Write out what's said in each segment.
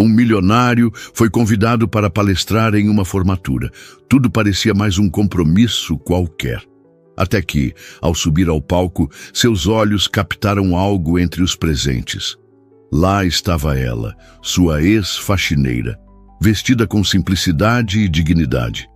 Um milionário foi convidado para palestrar em uma formatura. Tudo parecia mais um compromisso qualquer. Até que, ao subir ao palco, seus olhos captaram algo entre os presentes. Lá estava ela, sua ex-faxineira, vestida com simplicidade e dignidade.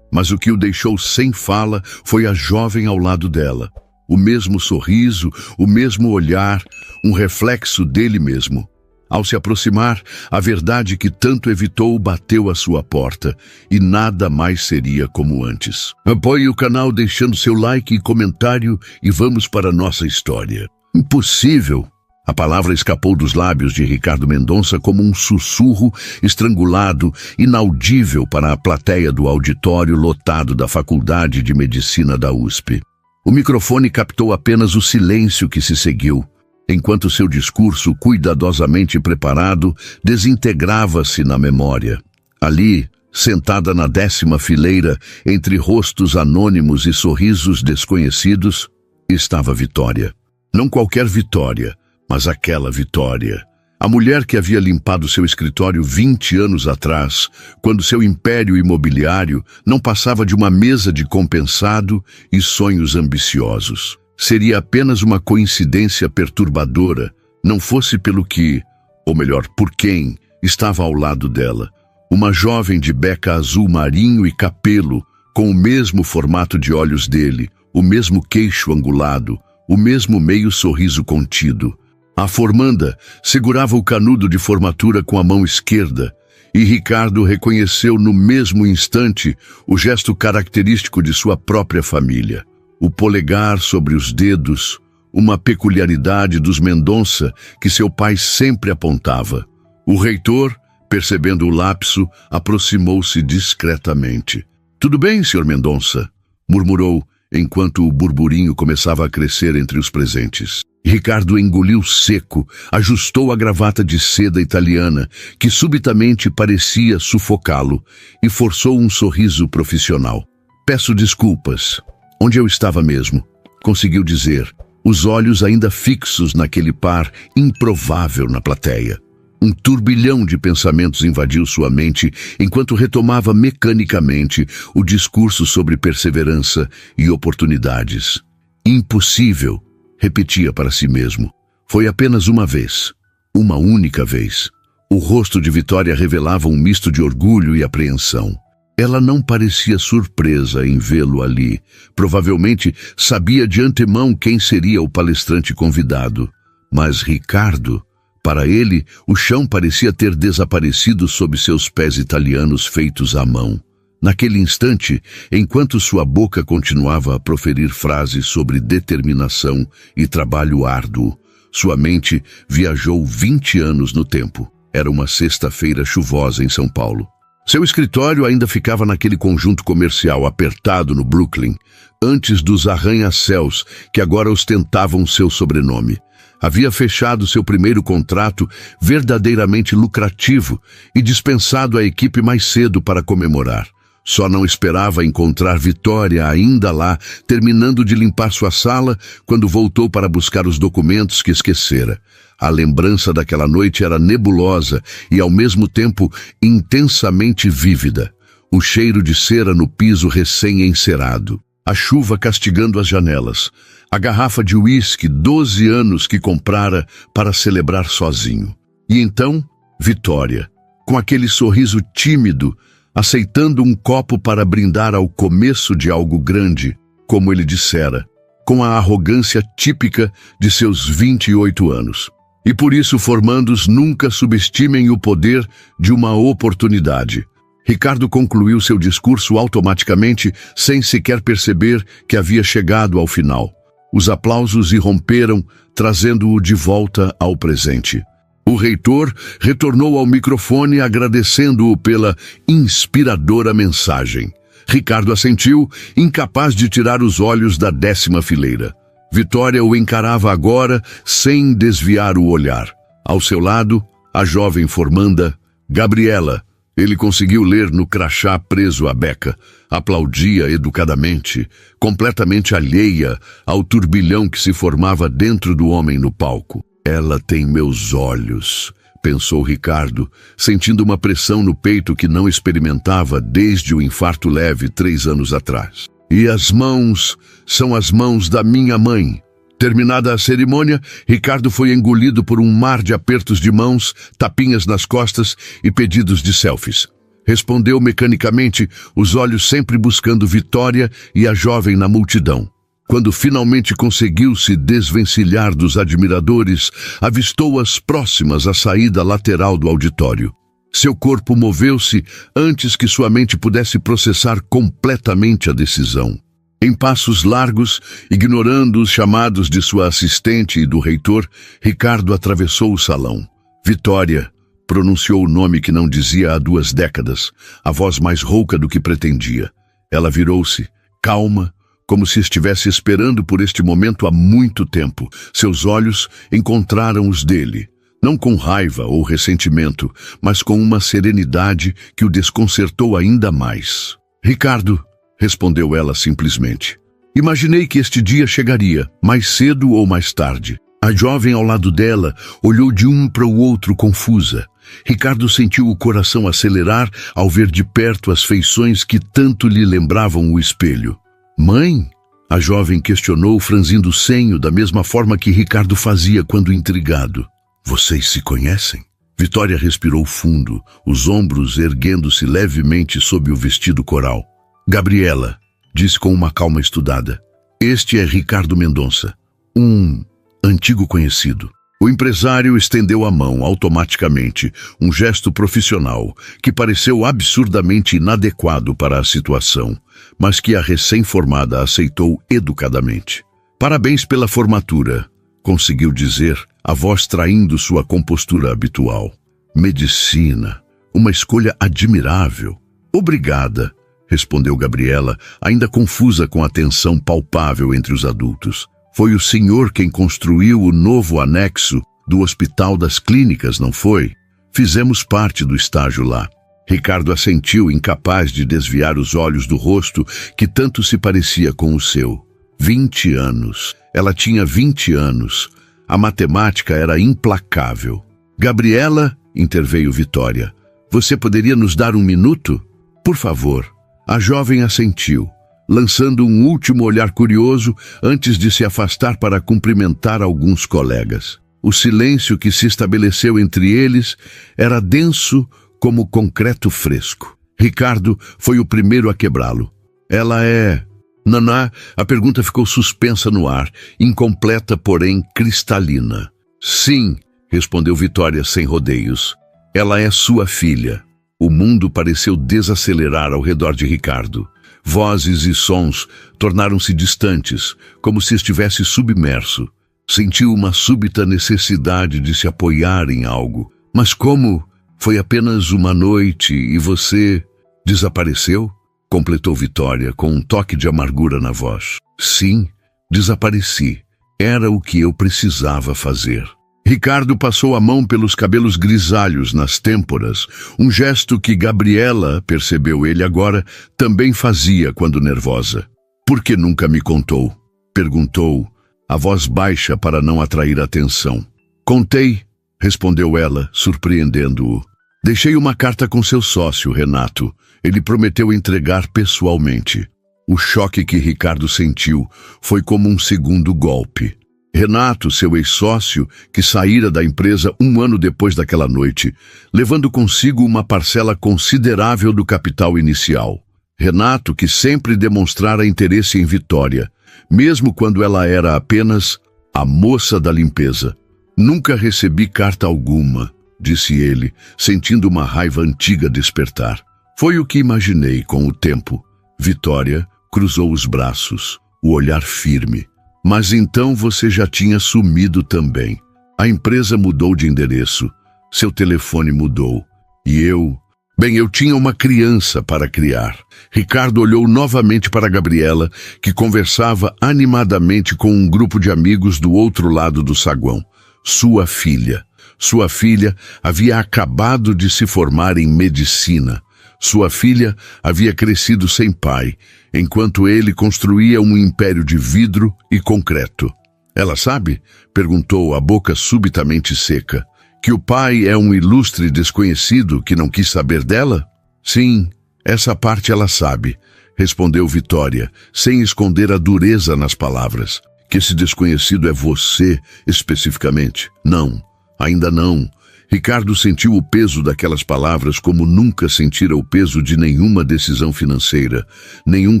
Mas o que o deixou sem fala foi a jovem ao lado dela. O mesmo sorriso, o mesmo olhar, um reflexo dele mesmo. Ao se aproximar, a verdade que tanto evitou bateu à sua porta, e nada mais seria como antes. Apoie o canal deixando seu like e comentário e vamos para a nossa história. Impossível! A palavra escapou dos lábios de Ricardo Mendonça como um sussurro estrangulado, inaudível para a plateia do auditório lotado da Faculdade de Medicina da USP. O microfone captou apenas o silêncio que se seguiu, enquanto seu discurso, cuidadosamente preparado, desintegrava-se na memória. Ali, sentada na 10ª fileira, entre rostos anônimos e sorrisos desconhecidos, estava Vitória. Não qualquer Vitória, mas aquela Vitória. A mulher que havia limpado seu escritório 20 anos atrás, quando seu império imobiliário não passava de uma mesa de compensado e sonhos ambiciosos. Seria apenas uma coincidência perturbadora, não fosse pelo que, ou melhor, por quem, estava ao lado dela. Uma jovem de beca azul marinho e capelo, com o mesmo formato de olhos dele, o mesmo queixo angulado, o mesmo meio sorriso contido. A formanda segurava o canudo de formatura com a mão esquerda, e Ricardo reconheceu no mesmo instante o gesto característico de sua própria família. O polegar sobre os dedos, uma peculiaridade dos Mendonça que seu pai sempre apontava. O reitor, percebendo o lapso, aproximou-se discretamente. "Tudo bem, Sr. Mendonça?", murmurou, enquanto o burburinho começava a crescer entre os presentes. Ricardo engoliu seco, ajustou a gravata de seda italiana, que subitamente parecia sufocá-lo, e forçou um sorriso profissional. "Peço desculpas. Onde eu estava mesmo?", conseguiu dizer, os olhos ainda fixos naquele par improvável na plateia. Um turbilhão de pensamentos invadiu sua mente enquanto retomava mecanicamente o discurso sobre perseverança e oportunidades. "Impossível", repetia para si mesmo. Foi apenas uma vez, uma única vez. O rosto de Vitória revelava um misto de orgulho e apreensão. Ela não parecia surpresa em vê-lo ali. Provavelmente sabia de antemão quem seria o palestrante convidado. Mas Ricardo, para ele, o chão parecia ter desaparecido sob seus pés italianos feitos à mão. Naquele instante, enquanto sua boca continuava a proferir frases sobre determinação e trabalho árduo, sua mente viajou 20 anos no tempo. Era uma sexta-feira chuvosa em São Paulo. Seu escritório ainda ficava naquele conjunto comercial apertado no Brooklyn, antes dos arranha-céus que agora ostentavam seu sobrenome. Havia fechado seu primeiro contrato verdadeiramente lucrativo e dispensado a equipe mais cedo para comemorar. Só não esperava encontrar Vitória ainda lá, terminando de limpar sua sala, quando voltou para buscar os documentos que esquecera. A lembrança daquela noite era nebulosa e, ao mesmo tempo, intensamente vívida. O cheiro de cera no piso recém-encerado. A chuva castigando as janelas. A garrafa de uísque 12 anos que comprara para celebrar sozinho. E então, Vitória, com aquele sorriso tímido, aceitando um copo para brindar ao começo de algo grande, como ele dissera, com a arrogância típica de seus 28 anos. E por isso, formandos, nunca subestimem o poder de uma oportunidade. Ricardo concluiu seu discurso automaticamente, sem sequer perceber que havia chegado ao final. Os aplausos irromperam, trazendo-o de volta ao presente. O reitor retornou ao microfone agradecendo-o pela inspiradora mensagem. Ricardo assentiu, incapaz de tirar os olhos da 10ª fileira. Vitória o encarava agora sem desviar o olhar. Ao seu lado, a jovem formanda, Gabriela. Ele conseguiu ler no crachá preso à beca. Aplaudia educadamente, completamente alheia ao turbilhão que se formava dentro do homem no palco. "Ela tem meus olhos", pensou Ricardo, sentindo uma pressão no peito que não experimentava desde o infarto leve 3 anos atrás. E as mãos são as mãos da minha mãe. Terminada a cerimônia, Ricardo foi engolido por um mar de apertos de mãos, tapinhas nas costas e pedidos de selfies. Respondeu mecanicamente, os olhos sempre buscando Vitória e a jovem na multidão. Quando finalmente conseguiu se desvencilhar dos admiradores, avistou-as próximas à saída lateral do auditório. Seu corpo moveu-se antes que sua mente pudesse processar completamente a decisão. Em passos largos, ignorando os chamados de sua assistente e do reitor, Ricardo atravessou o salão. Vitória, pronunciou o nome que não dizia há 2 décadas, a voz mais rouca do que pretendia. Ela virou-se, calma, como se estivesse esperando por este momento há muito tempo. Seus olhos encontraram os dele, não com raiva ou ressentimento, mas com uma serenidade que o desconcertou ainda mais. Ricardo, respondeu ela simplesmente. Imaginei que este dia chegaria, mais cedo ou mais tarde. A jovem ao lado dela olhou de um para o outro confusa. Ricardo sentiu o coração acelerar ao ver de perto as feições que tanto lhe lembravam o espelho. Mãe? A jovem questionou, franzindo o senho da mesma forma que Ricardo fazia quando intrigado. Vocês se conhecem? Vitória respirou fundo, os ombros erguendo-se levemente sob o vestido coral. Gabriela, disse com uma calma estudada. Este é Ricardo Mendonça, um antigo conhecido. O empresário estendeu a mão automaticamente, um gesto profissional que pareceu absurdamente inadequado para a situação, mas que a recém-formada aceitou educadamente. Parabéns pela formatura, conseguiu dizer, a voz traindo sua compostura habitual. Medicina, uma escolha admirável. Obrigada, respondeu Gabriela, ainda confusa com a tensão palpável entre os adultos. Foi o senhor quem construiu o novo anexo do Hospital das Clínicas, não foi? Fizemos parte do estágio lá. Ricardo assentiu, incapaz de desviar os olhos do rosto que tanto se parecia com o seu. 20 anos. Ela tinha 20 anos. A matemática era implacável. Gabriela, interveio Vitória, você poderia nos dar 1 minuto? Por favor. A jovem assentiu, lançando um último olhar curioso antes de se afastar para cumprimentar alguns colegas. O silêncio que se estabeleceu entre eles era denso como concreto fresco. Ricardo foi o primeiro a quebrá-lo. Ela é... Naná, a pergunta ficou suspensa no ar, incompleta, porém cristalina. Sim, respondeu Vitória sem rodeios. Ela é sua filha. O mundo pareceu desacelerar ao redor de Ricardo. Vozes e sons tornaram-se distantes, como se estivesse submerso. Sentiu uma súbita necessidade de se apoiar em algo. Mas como? Foi apenas uma noite e você desapareceu? Completou Vitória com um toque de amargura na voz. Sim, desapareci. Era o que eu precisava fazer. Ricardo passou a mão pelos cabelos grisalhos nas têmporas, um gesto que Gabriela, percebeu ele agora, também fazia quando nervosa. Por que nunca me contou? Perguntou, a voz baixa para não atrair atenção. Contei, respondeu ela, surpreendendo-o. Deixei uma carta com seu sócio, Renato. Ele prometeu entregar pessoalmente. O choque que Ricardo sentiu foi como um segundo golpe. Renato, seu ex-sócio, que saíra da empresa 1 ano depois daquela noite, levando consigo uma parcela considerável do capital inicial. Renato, que sempre demonstrara interesse em Vitória, mesmo quando ela era apenas a moça da limpeza. Nunca recebi carta alguma, disse ele, sentindo uma raiva antiga despertar. Foi o que imaginei com o tempo. Vitória cruzou os braços, o olhar firme. Mas então você já tinha sumido também. A empresa mudou de endereço. Seu telefone mudou. E eu... Bem, eu tinha uma criança para criar. Ricardo olhou novamente para Gabriela, que conversava animadamente com um grupo de amigos do outro lado do saguão. Sua filha. Sua filha havia acabado de se formar em medicina. Sua filha havia crescido sem pai, enquanto ele construía um império de vidro e concreto. Ela sabe? Perguntou, a boca subitamente seca. Que o pai é um ilustre desconhecido que não quis saber dela? Sim, essa parte ela sabe, respondeu Vitória, sem esconder a dureza nas palavras. Que esse desconhecido é você, especificamente? Não, ainda não. Ricardo sentiu o peso daquelas palavras como nunca sentira o peso de nenhuma decisão financeira, nenhum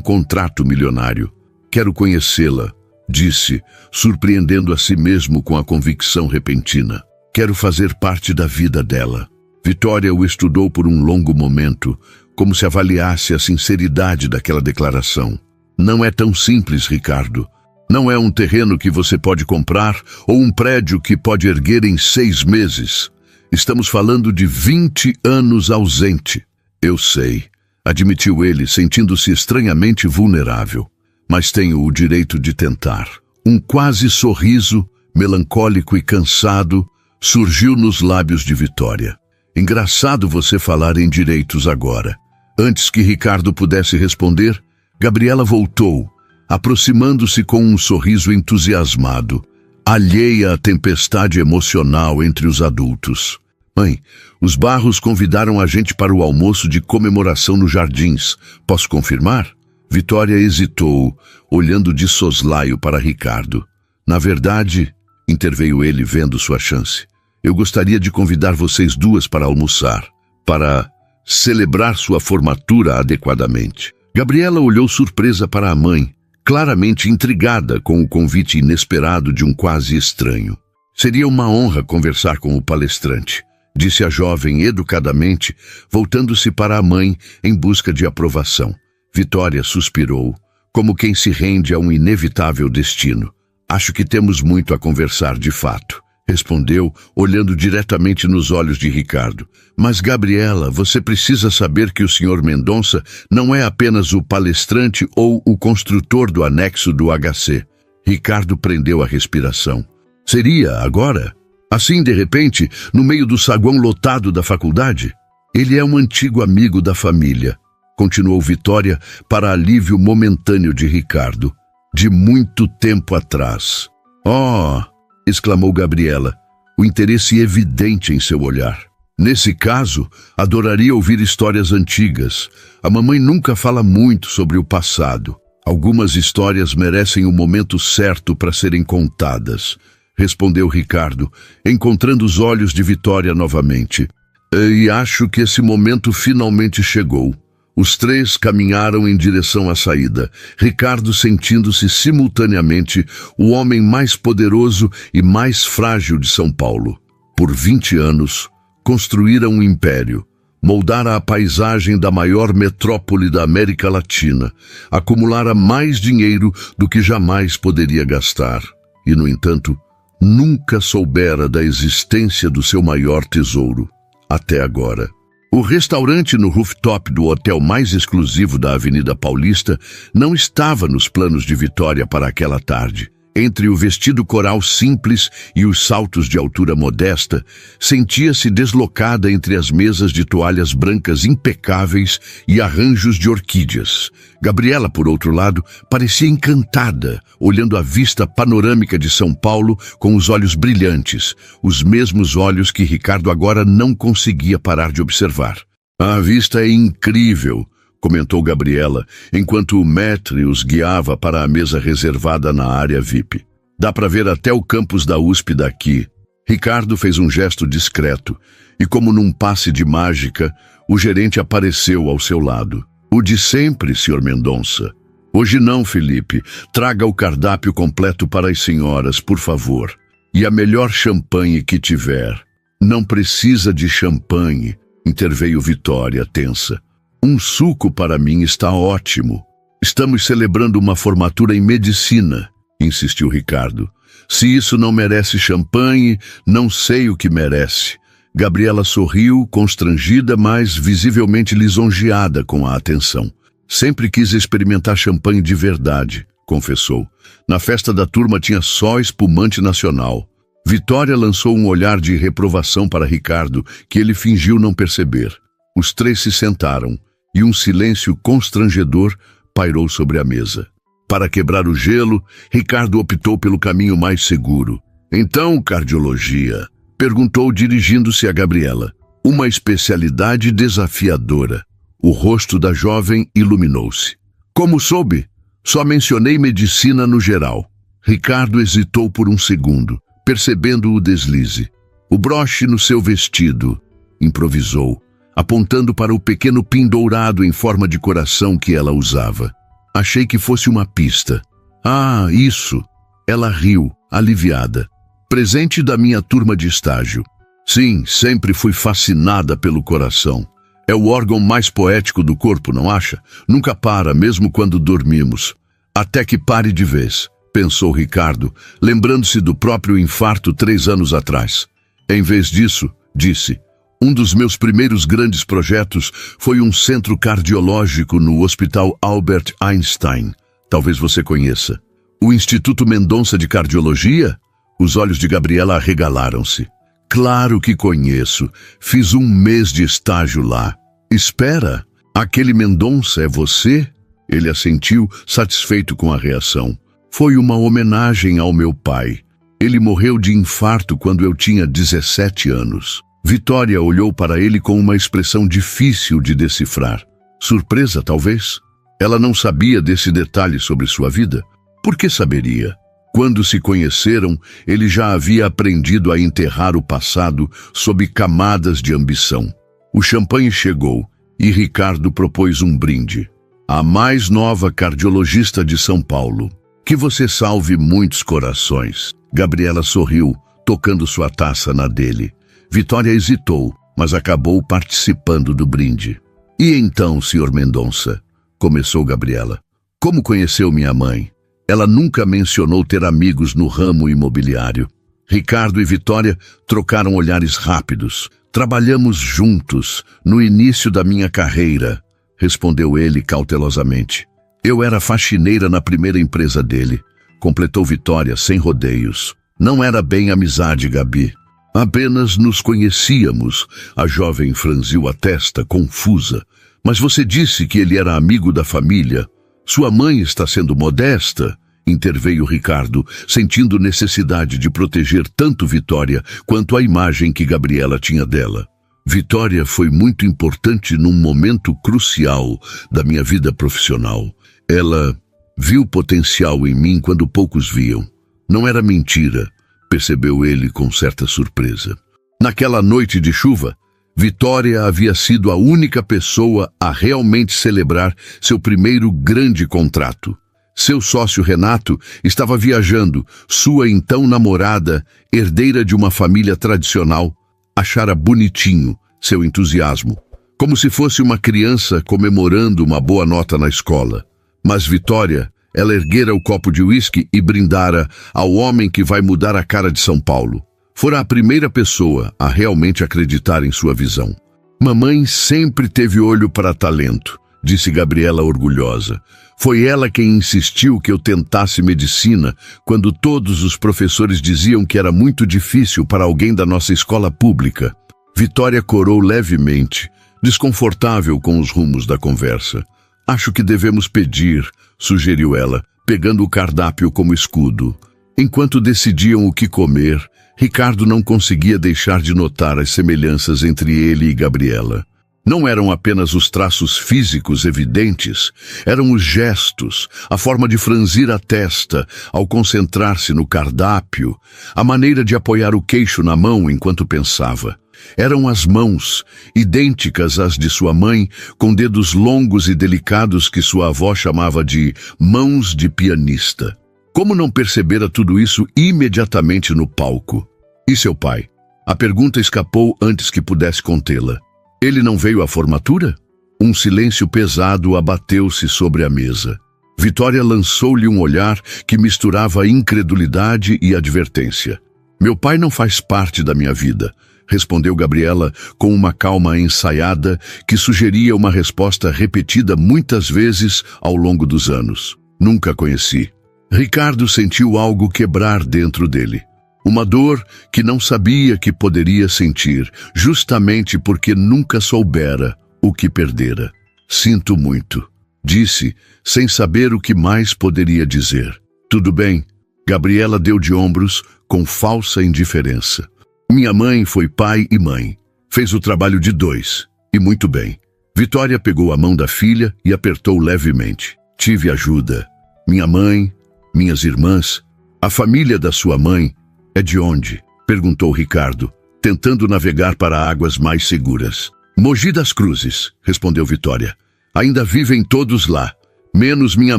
contrato milionário. Quero conhecê-la, disse, surpreendendo a si mesmo com a convicção repentina. Quero fazer parte da vida dela. Vitória o estudou por um longo momento, como se avaliasse a sinceridade daquela declaração. Não é tão simples, Ricardo. Não é um terreno que você pode comprar ou um prédio que pode erguer em 6 meses. Estamos falando de 20 anos ausente. Eu sei, admitiu ele, sentindo-se estranhamente vulnerável. Mas tenho o direito de tentar. Um quase sorriso, melancólico e cansado, surgiu nos lábios de Vitória. Engraçado você falar em direitos agora. Antes que Ricardo pudesse responder, Gabriela voltou, aproximando-se com um sorriso entusiasmado, alheia à tempestade emocional entre os adultos. Mãe, os Barros convidaram a gente para o almoço de comemoração nos Jardins. Posso confirmar? Vitória hesitou, olhando de soslaio para Ricardo. Na verdade, interveio ele vendo sua chance, eu gostaria de convidar vocês duas para almoçar, para celebrar sua formatura adequadamente. Gabriela olhou surpresa para a mãe, claramente intrigada com o convite inesperado de um quase estranho. Seria uma honra conversar com o palestrante, disse a jovem educadamente, voltando-se para a mãe em busca de aprovação. Vitória suspirou, como quem se rende a um inevitável destino. Acho que temos muito a conversar de fato, respondeu, olhando diretamente nos olhos de Ricardo. Mas, Gabriela, você precisa saber que o Sr. Mendonça não é apenas o palestrante ou o construtor do anexo do HC. Ricardo prendeu a respiração. Seria agora? Assim, de repente, no meio do saguão lotado da faculdade? Ele é um antigo amigo da família, continuou Vitória para alívio momentâneo de Ricardo. De muito tempo atrás. Oh! Exclamou Gabriela, o interesse evidente em seu olhar. Nesse caso, adoraria ouvir histórias antigas. A mamãe nunca fala muito sobre o passado. Algumas histórias merecem o momento certo para serem contadas, respondeu Ricardo, encontrando os olhos de Vitória novamente. E acho que esse momento finalmente chegou. Os três caminharam em direção à saída, Ricardo sentindo-se simultaneamente o homem mais poderoso e mais frágil de São Paulo. Por 20 anos, construíra um império, moldara a paisagem da maior metrópole da América Latina, acumulara mais dinheiro do que jamais poderia gastar. E, no entanto, nunca soubera da existência do seu maior tesouro, até agora. O restaurante no rooftop do hotel mais exclusivo da Avenida Paulista não estava nos planos de Vitória para aquela tarde. Entre o vestido coral simples e os saltos de altura modesta, sentia-se deslocada entre as mesas de toalhas brancas impecáveis e arranjos de orquídeas. Gabriela, por outro lado, parecia encantada, olhando a vista panorâmica de São Paulo com os olhos brilhantes, os mesmos olhos que Ricardo agora não conseguia parar de observar. A vista é incrível, comentou Gabriela, enquanto o maître os guiava para a mesa reservada na área VIP. Dá para ver até o campus da USP daqui. Ricardo fez um gesto discreto, e como num passe de mágica, o gerente apareceu ao seu lado. O de sempre, Sr. Mendonça. Hoje não, Felipe. Traga o cardápio completo para as senhoras, por favor. E a melhor champanhe que tiver. Não precisa de champanhe, interveio Vitória, tensa. Um suco para mim está ótimo. Estamos celebrando uma formatura em medicina, insistiu Ricardo. Se isso não merece champanhe, não sei o que merece. Gabriela sorriu, constrangida, mas visivelmente lisonjeada com a atenção. Sempre quis experimentar champanhe de verdade, confessou. Na festa da turma tinha só espumante nacional. Vitória lançou um olhar de reprovação para Ricardo, que ele fingiu não perceber. Os três se sentaram, e um silêncio constrangedor pairou sobre a mesa. Para quebrar o gelo, Ricardo optou pelo caminho mais seguro. Então, cardiologia, Perguntou dirigindo-se a Gabriela. Uma especialidade desafiadora. O rosto da jovem iluminou-se. Como soube? Só mencionei medicina no geral. Ricardo hesitou por um segundo, percebendo o deslize. O broche no seu vestido, improvisou, apontando para o pequeno pin dourado em forma de coração que ela usava. Achei que fosse uma pista. Ah, isso! Ela riu, aliviada. Presente da minha turma de estágio. Sim, sempre fui fascinada pelo coração. É o órgão mais poético do corpo, não acha? Nunca para, mesmo quando dormimos. Até que pare de vez, pensou Ricardo, lembrando-se do próprio infarto 3 anos atrás. Em vez disso, disse, um dos meus primeiros grandes projetos foi um centro cardiológico no Hospital Albert Einstein. Talvez você conheça. O Instituto Mendonça de Cardiologia? Os olhos de Gabriela arregalaram-se. Claro que conheço. Fiz 1 mês de estágio lá. Espera, aquele Mendonça é você? Ele assentiu, satisfeito com a reação. Foi uma homenagem ao meu pai. Ele morreu de infarto quando eu tinha 17 anos. Vitória olhou para ele com uma expressão difícil de decifrar. Surpresa, talvez? Ela não sabia desse detalhe sobre sua vida. Por que saberia? Quando se conheceram, ele já havia aprendido a enterrar o passado sob camadas de ambição. O champanhe chegou e Ricardo propôs um brinde. A mais nova cardiologista de São Paulo. Que você salve muitos corações. Gabriela sorriu, tocando sua taça na dele. Vitória hesitou, mas acabou participando do brinde. E então, Sr. Mendonça? Começou Gabriela. Como conheceu minha mãe? Ela nunca mencionou ter amigos no ramo imobiliário. Ricardo e Vitória trocaram olhares rápidos. Trabalhamos juntos, no início da minha carreira, respondeu ele cautelosamente. Eu era faxineira na primeira empresa dele, completou Vitória sem rodeios. Não era bem amizade, Gabi. Apenas nos conhecíamos. A jovem franziu a testa, confusa. Mas você disse que ele era amigo da família. Sua mãe está sendo modesta, interveio Ricardo, sentindo necessidade de proteger tanto Vitória quanto a imagem que Gabriela tinha dela. Vitória foi muito importante num momento crucial da minha vida profissional. Ela viu potencial em mim quando poucos viam. Não era mentira, percebeu ele com certa surpresa. Naquela noite de chuva, Vitória havia sido a única pessoa a realmente celebrar seu primeiro grande contrato. Seu sócio Renato estava viajando, sua então namorada, herdeira de uma família tradicional, achara bonitinho seu entusiasmo, como se fosse uma criança comemorando uma boa nota na escola. Mas Vitória, ela erguera o copo de uísque e brindara ao homem que vai mudar a cara de São Paulo. Fora a primeira pessoa a realmente acreditar em sua visão. Mamãe sempre teve olho para talento, disse Gabriela orgulhosa. Foi ela quem insistiu que eu tentasse medicina quando todos os professores diziam que era muito difícil para alguém da nossa escola pública. Vitória corou levemente, desconfortável com os rumos da conversa. Acho que devemos pedir, sugeriu ela, pegando o cardápio como escudo. Enquanto decidiam o que comer, Ricardo não conseguia deixar de notar as semelhanças entre ele e Gabriela. Não eram apenas os traços físicos evidentes, eram os gestos, a forma de franzir a testa ao concentrar-se no cardápio, a maneira de apoiar o queixo na mão enquanto pensava. Eram as mãos, idênticas às de sua mãe, com dedos longos e delicados que sua avó chamava de mãos de pianista. Como não percebera tudo isso imediatamente no palco? E seu pai? A pergunta escapou antes que pudesse contê-la. Ele não veio à formatura? Um silêncio pesado abateu-se sobre a mesa. Vitória lançou-lhe um olhar que misturava incredulidade e advertência. Meu pai não faz parte da minha vida, respondeu Gabriela com uma calma ensaiada que sugeria uma resposta repetida muitas vezes ao longo dos anos. Nunca conheci. Ricardo sentiu algo quebrar dentro dele. Uma dor que não sabia que poderia sentir, justamente porque nunca soubera o que perdera. Sinto muito, disse, sem saber o que mais poderia dizer. Tudo bem, Gabriela deu de ombros com falsa indiferença. Minha mãe foi pai e mãe. Fez o trabalho de dois. E muito bem. Vitória pegou a mão da filha e apertou levemente. Tive ajuda. Minha mãe, minhas irmãs. A família da sua mãe é de onde? Perguntou Ricardo, tentando navegar para águas mais seguras. Mogi das Cruzes, respondeu Vitória. Ainda vivem todos lá, menos minha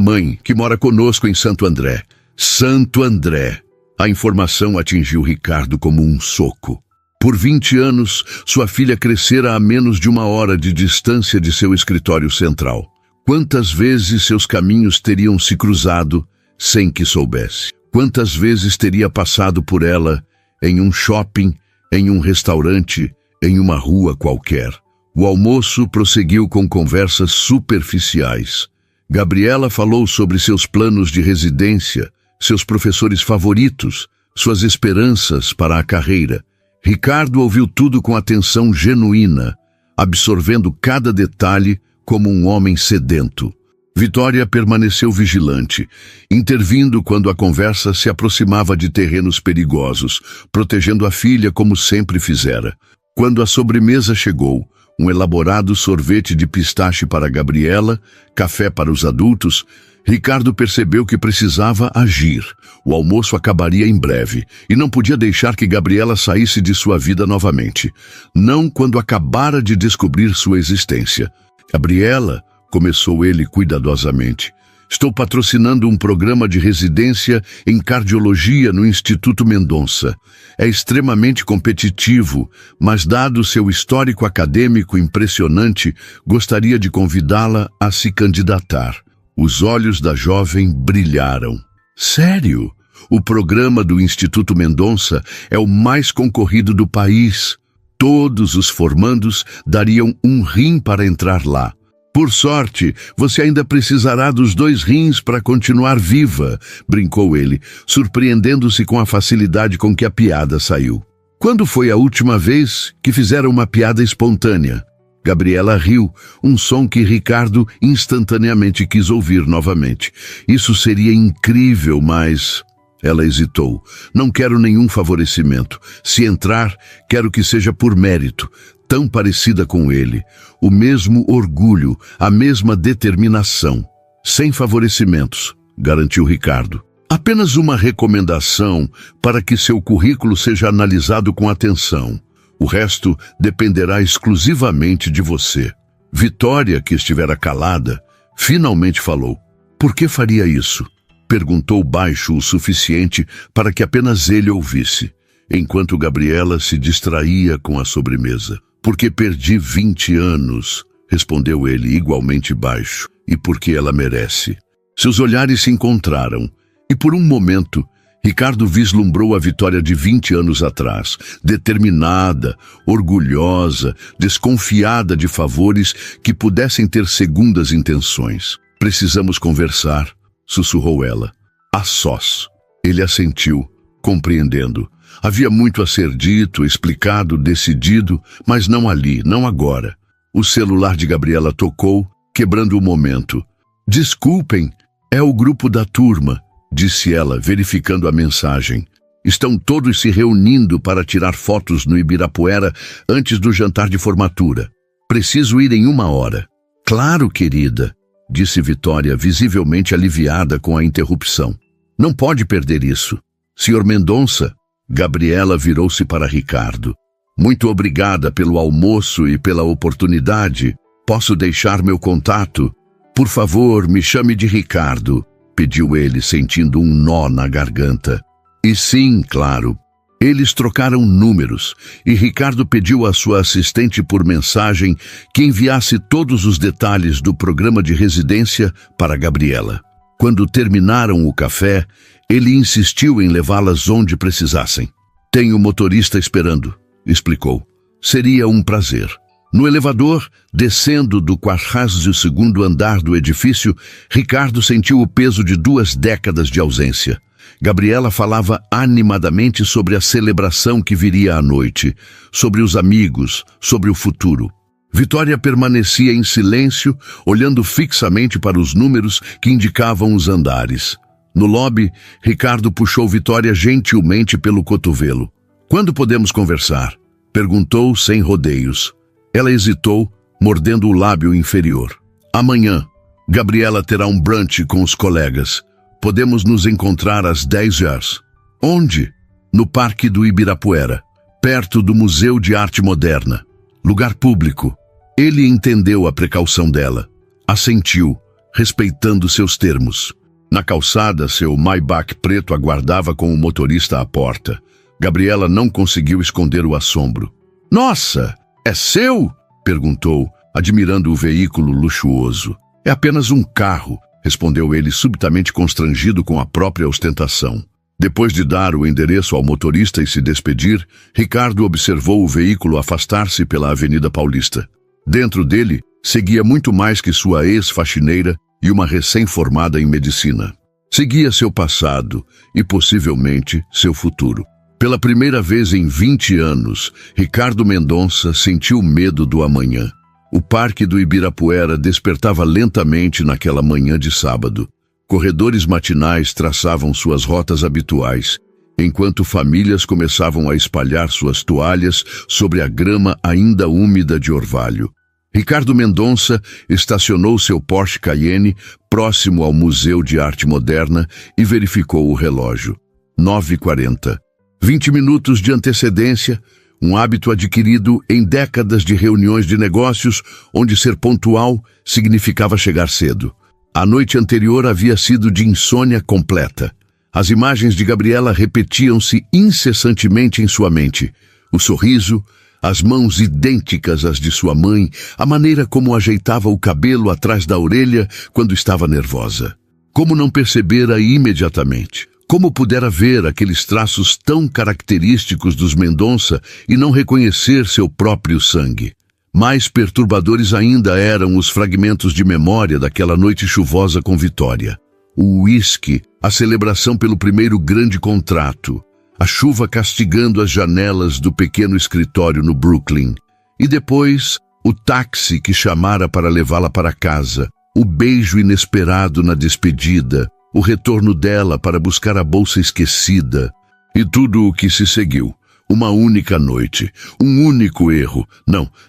mãe, que mora conosco em Santo André. Santo André! A informação atingiu Ricardo como um soco. Por 20 anos, sua filha crescera a menos de 1 hora de distância de seu escritório central. Quantas vezes seus caminhos teriam se cruzado sem que soubesse? Quantas vezes teria passado por ela em um shopping, em um restaurante, em uma rua qualquer? O almoço prosseguiu com conversas superficiais. Gabriela falou sobre seus planos de residência, seus professores favoritos, suas esperanças para a carreira. Ricardo ouviu tudo com atenção genuína, absorvendo cada detalhe como um homem sedento. Vitória permaneceu vigilante, intervindo quando a conversa se aproximava de terrenos perigosos, protegendo a filha como sempre fizera. Quando a sobremesa chegou, um elaborado sorvete de pistache para Gabriela, café para os adultos, Ricardo percebeu que precisava agir. O almoço acabaria em breve, e não podia deixar que Gabriela saísse de sua vida novamente. Não quando acabara de descobrir sua existência. Gabriela, começou ele cuidadosamente, estou patrocinando um programa de residência em cardiologia no Instituto Mendonça. É extremamente competitivo, mas dado seu histórico acadêmico impressionante, gostaria de convidá-la a se candidatar. Os olhos da jovem brilharam. Sério? O programa do Instituto Mendonça é o mais concorrido do país. Todos os formandos dariam um rim para entrar lá. Por sorte, você ainda precisará dos 2 rins para continuar viva, brincou ele, surpreendendo-se com a facilidade com que a piada saiu. Quando foi a última vez que fizeram uma piada espontânea? Gabriela riu, um som que Ricardo instantaneamente quis ouvir novamente. Isso seria incrível, mas... Ela hesitou. Não quero nenhum favorecimento. Se entrar, quero que seja por mérito. Tão parecida com ele. O mesmo orgulho, a mesma determinação. Sem favorecimentos, garantiu Ricardo. Apenas uma recomendação para que seu currículo seja analisado com atenção. O resto dependerá exclusivamente de você. Vitória, que estivera calada, finalmente falou. Por que faria isso? Perguntou baixo o suficiente para que apenas ele ouvisse, enquanto Gabriela se distraía com a sobremesa. Porque perdi 20 anos, respondeu ele igualmente baixo, e porque ela merece. Seus olhares se encontraram, e por um momento, Ricardo vislumbrou a Vitória de 20 anos atrás, determinada, orgulhosa, desconfiada de favores que pudessem ter segundas intenções. Precisamos conversar, sussurrou ela. A sós. Ele assentiu, compreendendo. Havia muito a ser dito, explicado, decidido, mas não ali, não agora. O celular de Gabriela tocou, quebrando o momento. Desculpem, é o grupo da turma, disse ela, verificando a mensagem. Estão todos se reunindo para tirar fotos no Ibirapuera antes do jantar de formatura. Preciso ir em 1 hora. Claro, querida, disse Vitória, visivelmente aliviada com a interrupção. Não pode perder isso. Senhor Mendonça, Gabriela virou-se para Ricardo. Muito obrigada pelo almoço e pela oportunidade. Posso deixar meu contato? Por favor, me chame de Ricardo, pediu ele, sentindo um nó na garganta. E sim, claro. Eles trocaram números e Ricardo pediu à sua assistente por mensagem que enviasse todos os detalhes do programa de residência para Gabriela. Quando terminaram o café, ele insistiu em levá-las onde precisassem. Tenho motorista esperando, explicou. Seria um prazer. No elevador, descendo do 42º andar do edifício, Ricardo sentiu o peso de 2 décadas de ausência. Gabriela falava animadamente sobre a celebração que viria à noite, sobre os amigos, sobre o futuro. Vitória permanecia em silêncio, olhando fixamente para os números que indicavam os andares. No lobby, Ricardo puxou Vitória gentilmente pelo cotovelo. Quando podemos conversar? Perguntou sem rodeios. Ela hesitou, mordendo o lábio inferior. Amanhã. Gabriela terá um brunch com os colegas. Podemos nos encontrar às 10h. Onde? No Parque do Ibirapuera, perto do Museu de Arte Moderna. Lugar público. Ele entendeu a precaução dela. Assentiu, respeitando seus termos. Na calçada, seu Maybach preto aguardava com o motorista à porta. Gabriela não conseguiu esconder o assombro. "Nossa, é seu?" perguntou, admirando o veículo luxuoso. "É apenas um carro", respondeu ele, subitamente constrangido com a própria ostentação. Depois de dar o endereço ao motorista e se despedir, Ricardo observou o veículo afastar-se pela Avenida Paulista. Dentro dele, seguia muito mais que sua ex-faxineira e uma recém-formada em medicina. Seguia seu passado e, possivelmente, seu futuro. Pela primeira vez em 20 anos, Ricardo Mendonça sentiu medo do amanhã. O Parque do Ibirapuera despertava lentamente naquela manhã de sábado. Corredores matinais traçavam suas rotas habituais, enquanto famílias começavam a espalhar suas toalhas sobre a grama ainda úmida de orvalho. Ricardo Mendonça estacionou seu Porsche Cayenne próximo ao Museu de Arte Moderna e verificou o relógio. 9h40. 20 minutos de antecedência, um hábito adquirido em décadas de reuniões de negócios onde ser pontual significava chegar cedo. A noite anterior havia sido de insônia completa. As imagens de Gabriela repetiam-se incessantemente em sua mente. O sorriso, as mãos idênticas às de sua mãe, a maneira como ajeitava o cabelo atrás da orelha quando estava nervosa. Como não percebera imediatamente? Como pudera ver aqueles traços tão característicos dos Mendonça e não reconhecer seu próprio sangue? Mais perturbadores ainda eram os fragmentos de memória daquela noite chuvosa com Vitória. O uísque, a celebração pelo primeiro grande contrato, a chuva castigando as janelas do pequeno escritório no Brooklyn. E depois, o táxi que chamara para levá-la para casa, o beijo inesperado na despedida, o retorno dela para buscar a bolsa esquecida e tudo o que se seguiu. Uma única noite, um único erro.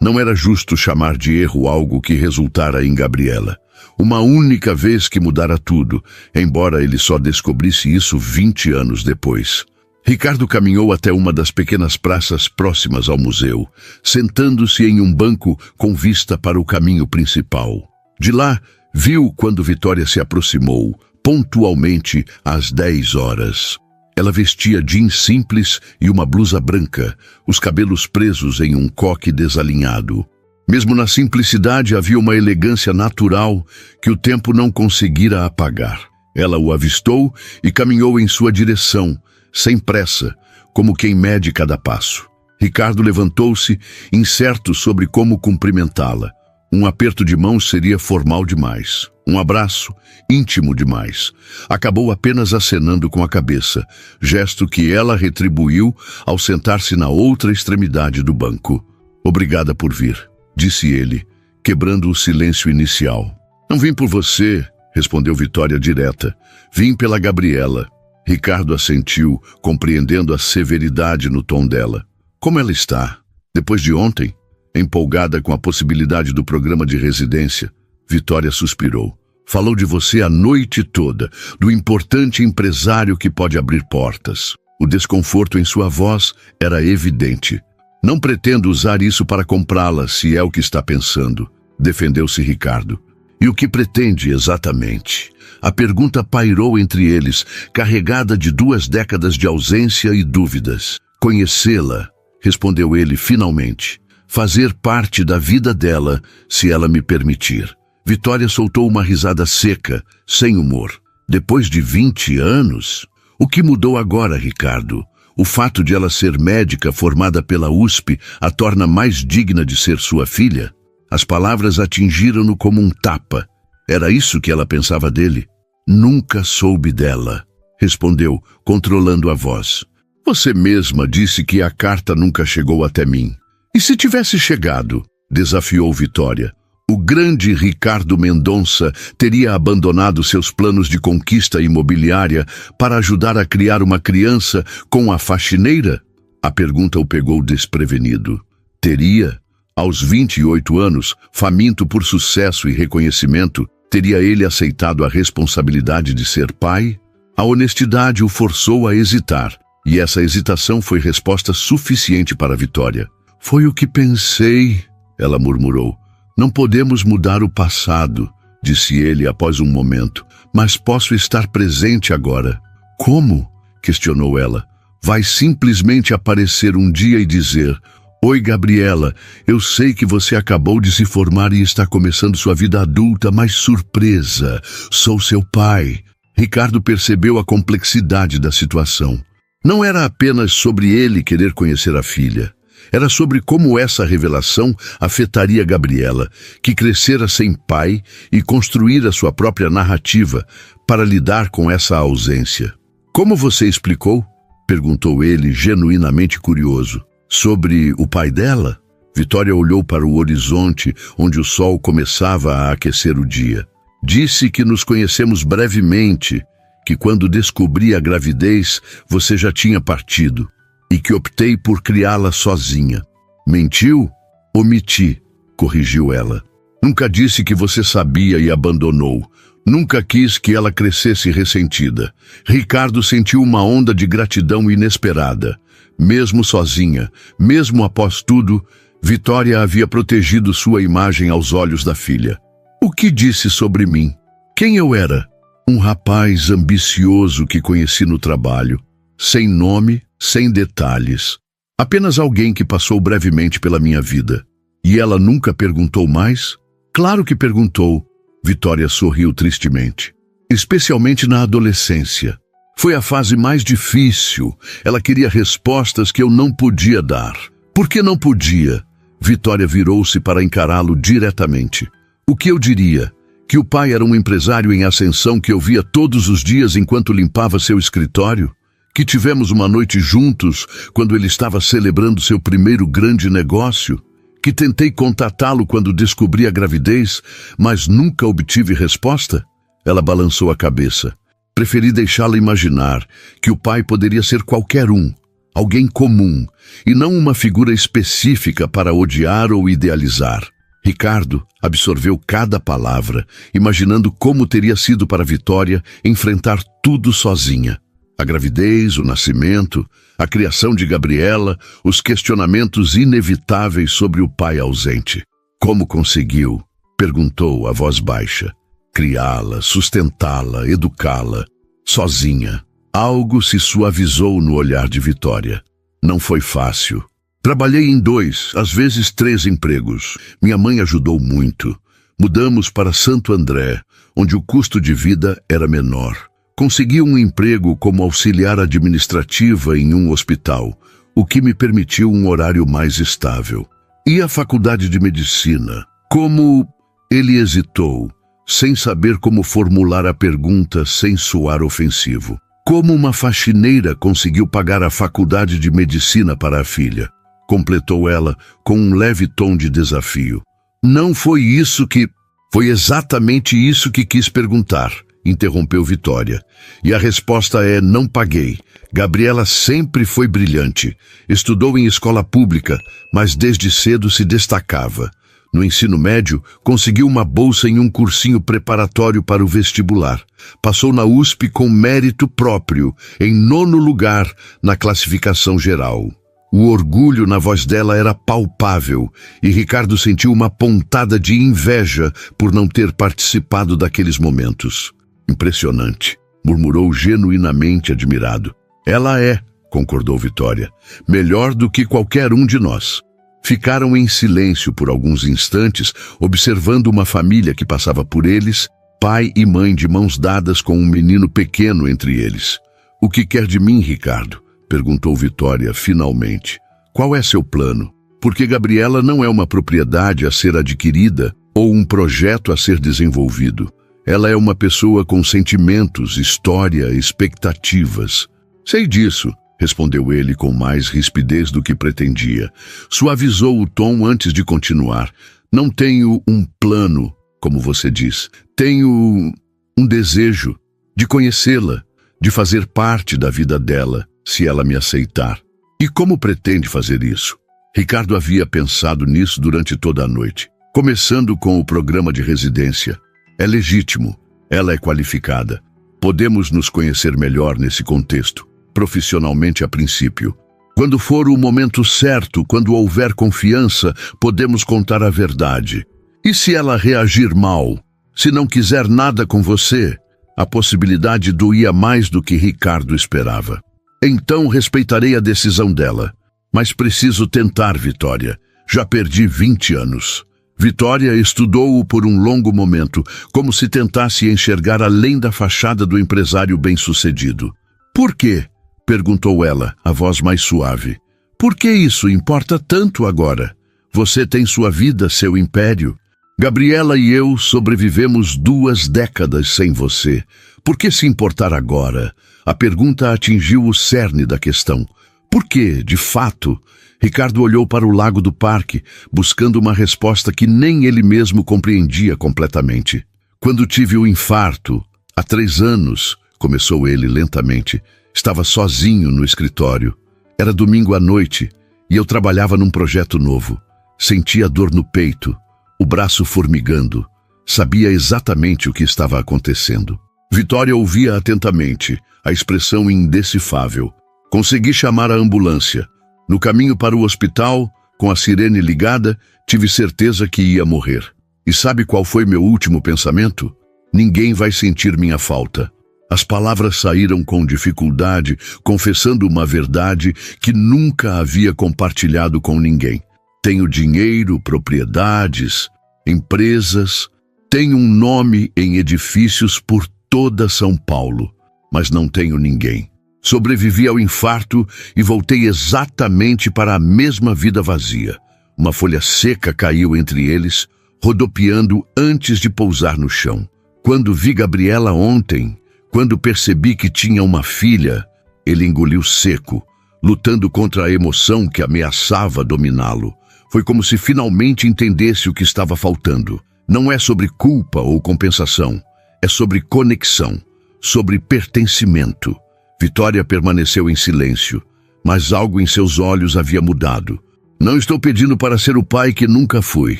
Não era justo chamar de erro algo que resultara em Gabriela. Uma única vez que mudara tudo, embora ele só descobrisse isso 20 anos depois. Ricardo caminhou até uma das pequenas praças próximas ao museu, sentando-se em um banco com vista para o caminho principal. De lá, viu quando Vitória se aproximou, pontualmente às 10h. Ela vestia jeans simples e uma blusa branca, os cabelos presos em um coque desalinhado. Mesmo na simplicidade havia uma elegância natural que o tempo não conseguira apagar. Ela o avistou e caminhou em sua direção, sem pressa, como quem mede cada passo. Ricardo levantou-se, incerto sobre como cumprimentá-la. Um aperto de mão seria formal demais. Um abraço, íntimo demais. Acabou apenas acenando com a cabeça, gesto que ela retribuiu ao sentar-se na outra extremidade do banco. "Obrigada por vir", disse ele, quebrando o silêncio inicial. "Não vim por você", respondeu Vitória direta. "Vim pela Gabriela." Ricardo assentiu, compreendendo a severidade no tom dela. "Como ela está? Depois de ontem?" Empolgada com a possibilidade do programa de residência, Vitória suspirou. "Falou de você a noite toda, do importante empresário que pode abrir portas." O desconforto em sua voz era evidente. "Não pretendo usar isso para comprá-la, se é o que está pensando", defendeu-se Ricardo. "E o que pretende exatamente?" A pergunta pairou entre eles, carregada de 2 décadas de ausência e dúvidas. "Conhecê-la", respondeu ele finalmente. "Fazer parte da vida dela, se ela me permitir." Vitória soltou uma risada seca, sem humor. "Depois de 20 anos? O que mudou agora, Ricardo? O fato de ela ser médica formada pela USP a torna mais digna de ser sua filha?" As palavras atingiram-no como um tapa. Era isso que ela pensava dele? "Nunca soube dela", respondeu, controlando a voz. "Você mesma disse que a carta nunca chegou até mim." "E se tivesse chegado?", desafiou Vitória. O grande Ricardo Mendonça teria abandonado seus planos de conquista imobiliária para ajudar a criar uma criança com a faxineira? A pergunta o pegou desprevenido. Teria? Aos 28 anos, faminto por sucesso e reconhecimento, teria ele aceitado a responsabilidade de ser pai? A honestidade o forçou a hesitar, e essa hesitação foi resposta suficiente para a Vitória. Foi o que pensei, ela murmurou. Não podemos mudar o passado, disse ele após um momento, mas posso estar presente agora. Como? Questionou ela. Vai simplesmente aparecer um dia e dizer: Oi, Gabriela, eu sei que você acabou de se formar e está começando sua vida adulta, mas surpresa, sou seu pai. Ricardo percebeu a complexidade da situação. Não era apenas sobre ele querer conhecer a filha. Era sobre como essa revelação afetaria Gabriela, que crescera sem pai e construir a sua própria narrativa para lidar com essa ausência. Como você explicou? Perguntou ele, genuinamente curioso. Sobre o pai dela? Vitória olhou para o horizonte, onde o sol começava a aquecer o dia. Disse que nos conhecemos brevemente, que quando descobri a gravidez, você já tinha partido, e que optei por criá-la sozinha. Mentiu? Omiti, corrigiu ela. Nunca disse que você sabia e abandonou. Nunca quis que ela crescesse ressentida. Ricardo sentiu uma onda de gratidão inesperada. Mesmo sozinha, mesmo após tudo, Vitória havia protegido sua imagem aos olhos da filha. O que disse sobre mim? Quem eu era? Um rapaz ambicioso que conheci no trabalho, sem nome, sem detalhes. Apenas alguém que passou brevemente pela minha vida. E ela nunca perguntou mais? Claro que perguntou. Vitória sorriu tristemente. Especialmente na adolescência. Foi a fase mais difícil. Ela queria respostas que eu não podia dar. Por que não podia? Vitória virou-se para encará-lo diretamente. O que eu diria? Que o pai era um empresário em ascensão que eu via todos os dias enquanto limpava seu escritório? Que tivemos uma noite juntos quando ele estava celebrando seu primeiro grande negócio? Que tentei contatá-lo quando descobri a gravidez, mas nunca obtive resposta? Ela balançou a cabeça. Preferi deixá-la imaginar que o pai poderia ser qualquer um, alguém comum, e não uma figura específica para odiar ou idealizar. Ricardo absorveu cada palavra, imaginando como teria sido para Vitória enfrentar tudo sozinha. A gravidez, o nascimento, a criação de Gabriela, os questionamentos inevitáveis sobre o pai ausente. Como conseguiu? Perguntou a voz baixa. Criá-la, sustentá-la, educá-la, sozinha. Algo se suavizou no olhar de Vitória. Não foi fácil. Trabalhei em 2, às vezes 3 empregos. Minha mãe ajudou muito. Mudamos para Santo André, onde o custo de vida era menor. Consegui um emprego como auxiliar administrativa em um hospital, o que me permitiu um horário mais estável. E a faculdade de medicina? Como... Ele hesitou, sem saber como formular a pergunta sem soar ofensivo. Como uma faxineira conseguiu pagar a faculdade de medicina para a filha? Completou ela com um leve tom de desafio. Não foi isso que... Foi exatamente isso que quis perguntar, interrompeu Vitória. E a resposta é: não paguei. Gabriela sempre foi brilhante. Estudou em escola pública, mas desde cedo se destacava. No ensino médio, conseguiu uma bolsa em um cursinho preparatório para o vestibular. Passou na USP com mérito próprio, em 9º lugar na classificação geral. O orgulho na voz dela era palpável, e Ricardo sentiu uma pontada de inveja por não ter participado daqueles momentos. Impressionante, murmurou genuinamente admirado. Ela é, concordou Vitória, melhor do que qualquer um de nós. Ficaram em silêncio por alguns instantes, observando uma família que passava por eles, pai e mãe de mãos dadas com um menino pequeno entre eles. O que quer de mim, Ricardo? Perguntou Vitória, finalmente. Qual é seu plano? Porque Gabriela não é uma propriedade a ser adquirida ou um projeto a ser desenvolvido. Ela é uma pessoa com sentimentos, história, expectativas. Sei disso, respondeu ele com mais rispidez do que pretendia. Suavizou o tom antes de continuar. Não tenho um plano, como você diz. Tenho um desejo de conhecê-la, de fazer parte da vida dela, se ela me aceitar. E como pretende fazer isso? Ricardo havia pensado nisso durante toda a noite. Começando com o programa de residência. É legítimo, ela é qualificada. Podemos nos conhecer melhor nesse contexto, profissionalmente a princípio. Quando for o momento certo, quando houver confiança, podemos contar a verdade. E se ela reagir mal? Se não quiser nada com você? A possibilidade doía mais do que Ricardo esperava. Então respeitarei a decisão dela. Mas preciso tentar, Vitória. Já perdi 20 anos. Vitória estudou-o por um longo momento, como se tentasse enxergar além da fachada do empresário bem-sucedido. Por quê? Perguntou ela, a voz mais suave. Por que isso importa tanto agora? Você tem sua vida, seu império. Gabriela e eu sobrevivemos 2 décadas sem você. Por que se importar agora? A pergunta atingiu o cerne da questão. Por que, de fato? Ricardo olhou para o lago do parque, buscando uma resposta que nem ele mesmo compreendia completamente. Quando tive o infarto, há 3 anos, começou ele lentamente, estava sozinho no escritório. Era domingo à noite e eu trabalhava num projeto novo. Sentia dor no peito, o braço formigando. Sabia exatamente o que estava acontecendo. Vitória ouvia atentamente, a expressão indecifrável. Consegui chamar a ambulância. No caminho para o hospital, com a sirene ligada, tive certeza que ia morrer. E sabe qual foi meu último pensamento? Ninguém vai sentir minha falta. As palavras saíram com dificuldade, confessando uma verdade que nunca havia compartilhado com ninguém. Tenho dinheiro, propriedades, empresas, tenho um nome em edifícios por toda São Paulo, mas não tenho ninguém. Sobrevivi ao infarto e voltei exatamente para a mesma vida vazia. Uma folha seca caiu entre eles, rodopiando antes de pousar no chão. Quando vi Gabriela ontem, quando percebi que tinha uma filha, ele engoliu seco, lutando contra a emoção que ameaçava dominá-lo. Foi como se finalmente entendesse o que estava faltando. Não é sobre culpa ou compensação, é sobre conexão, sobre pertencimento. Vitória permaneceu em silêncio, mas algo em seus olhos havia mudado. Não estou pedindo para ser o pai que nunca fui,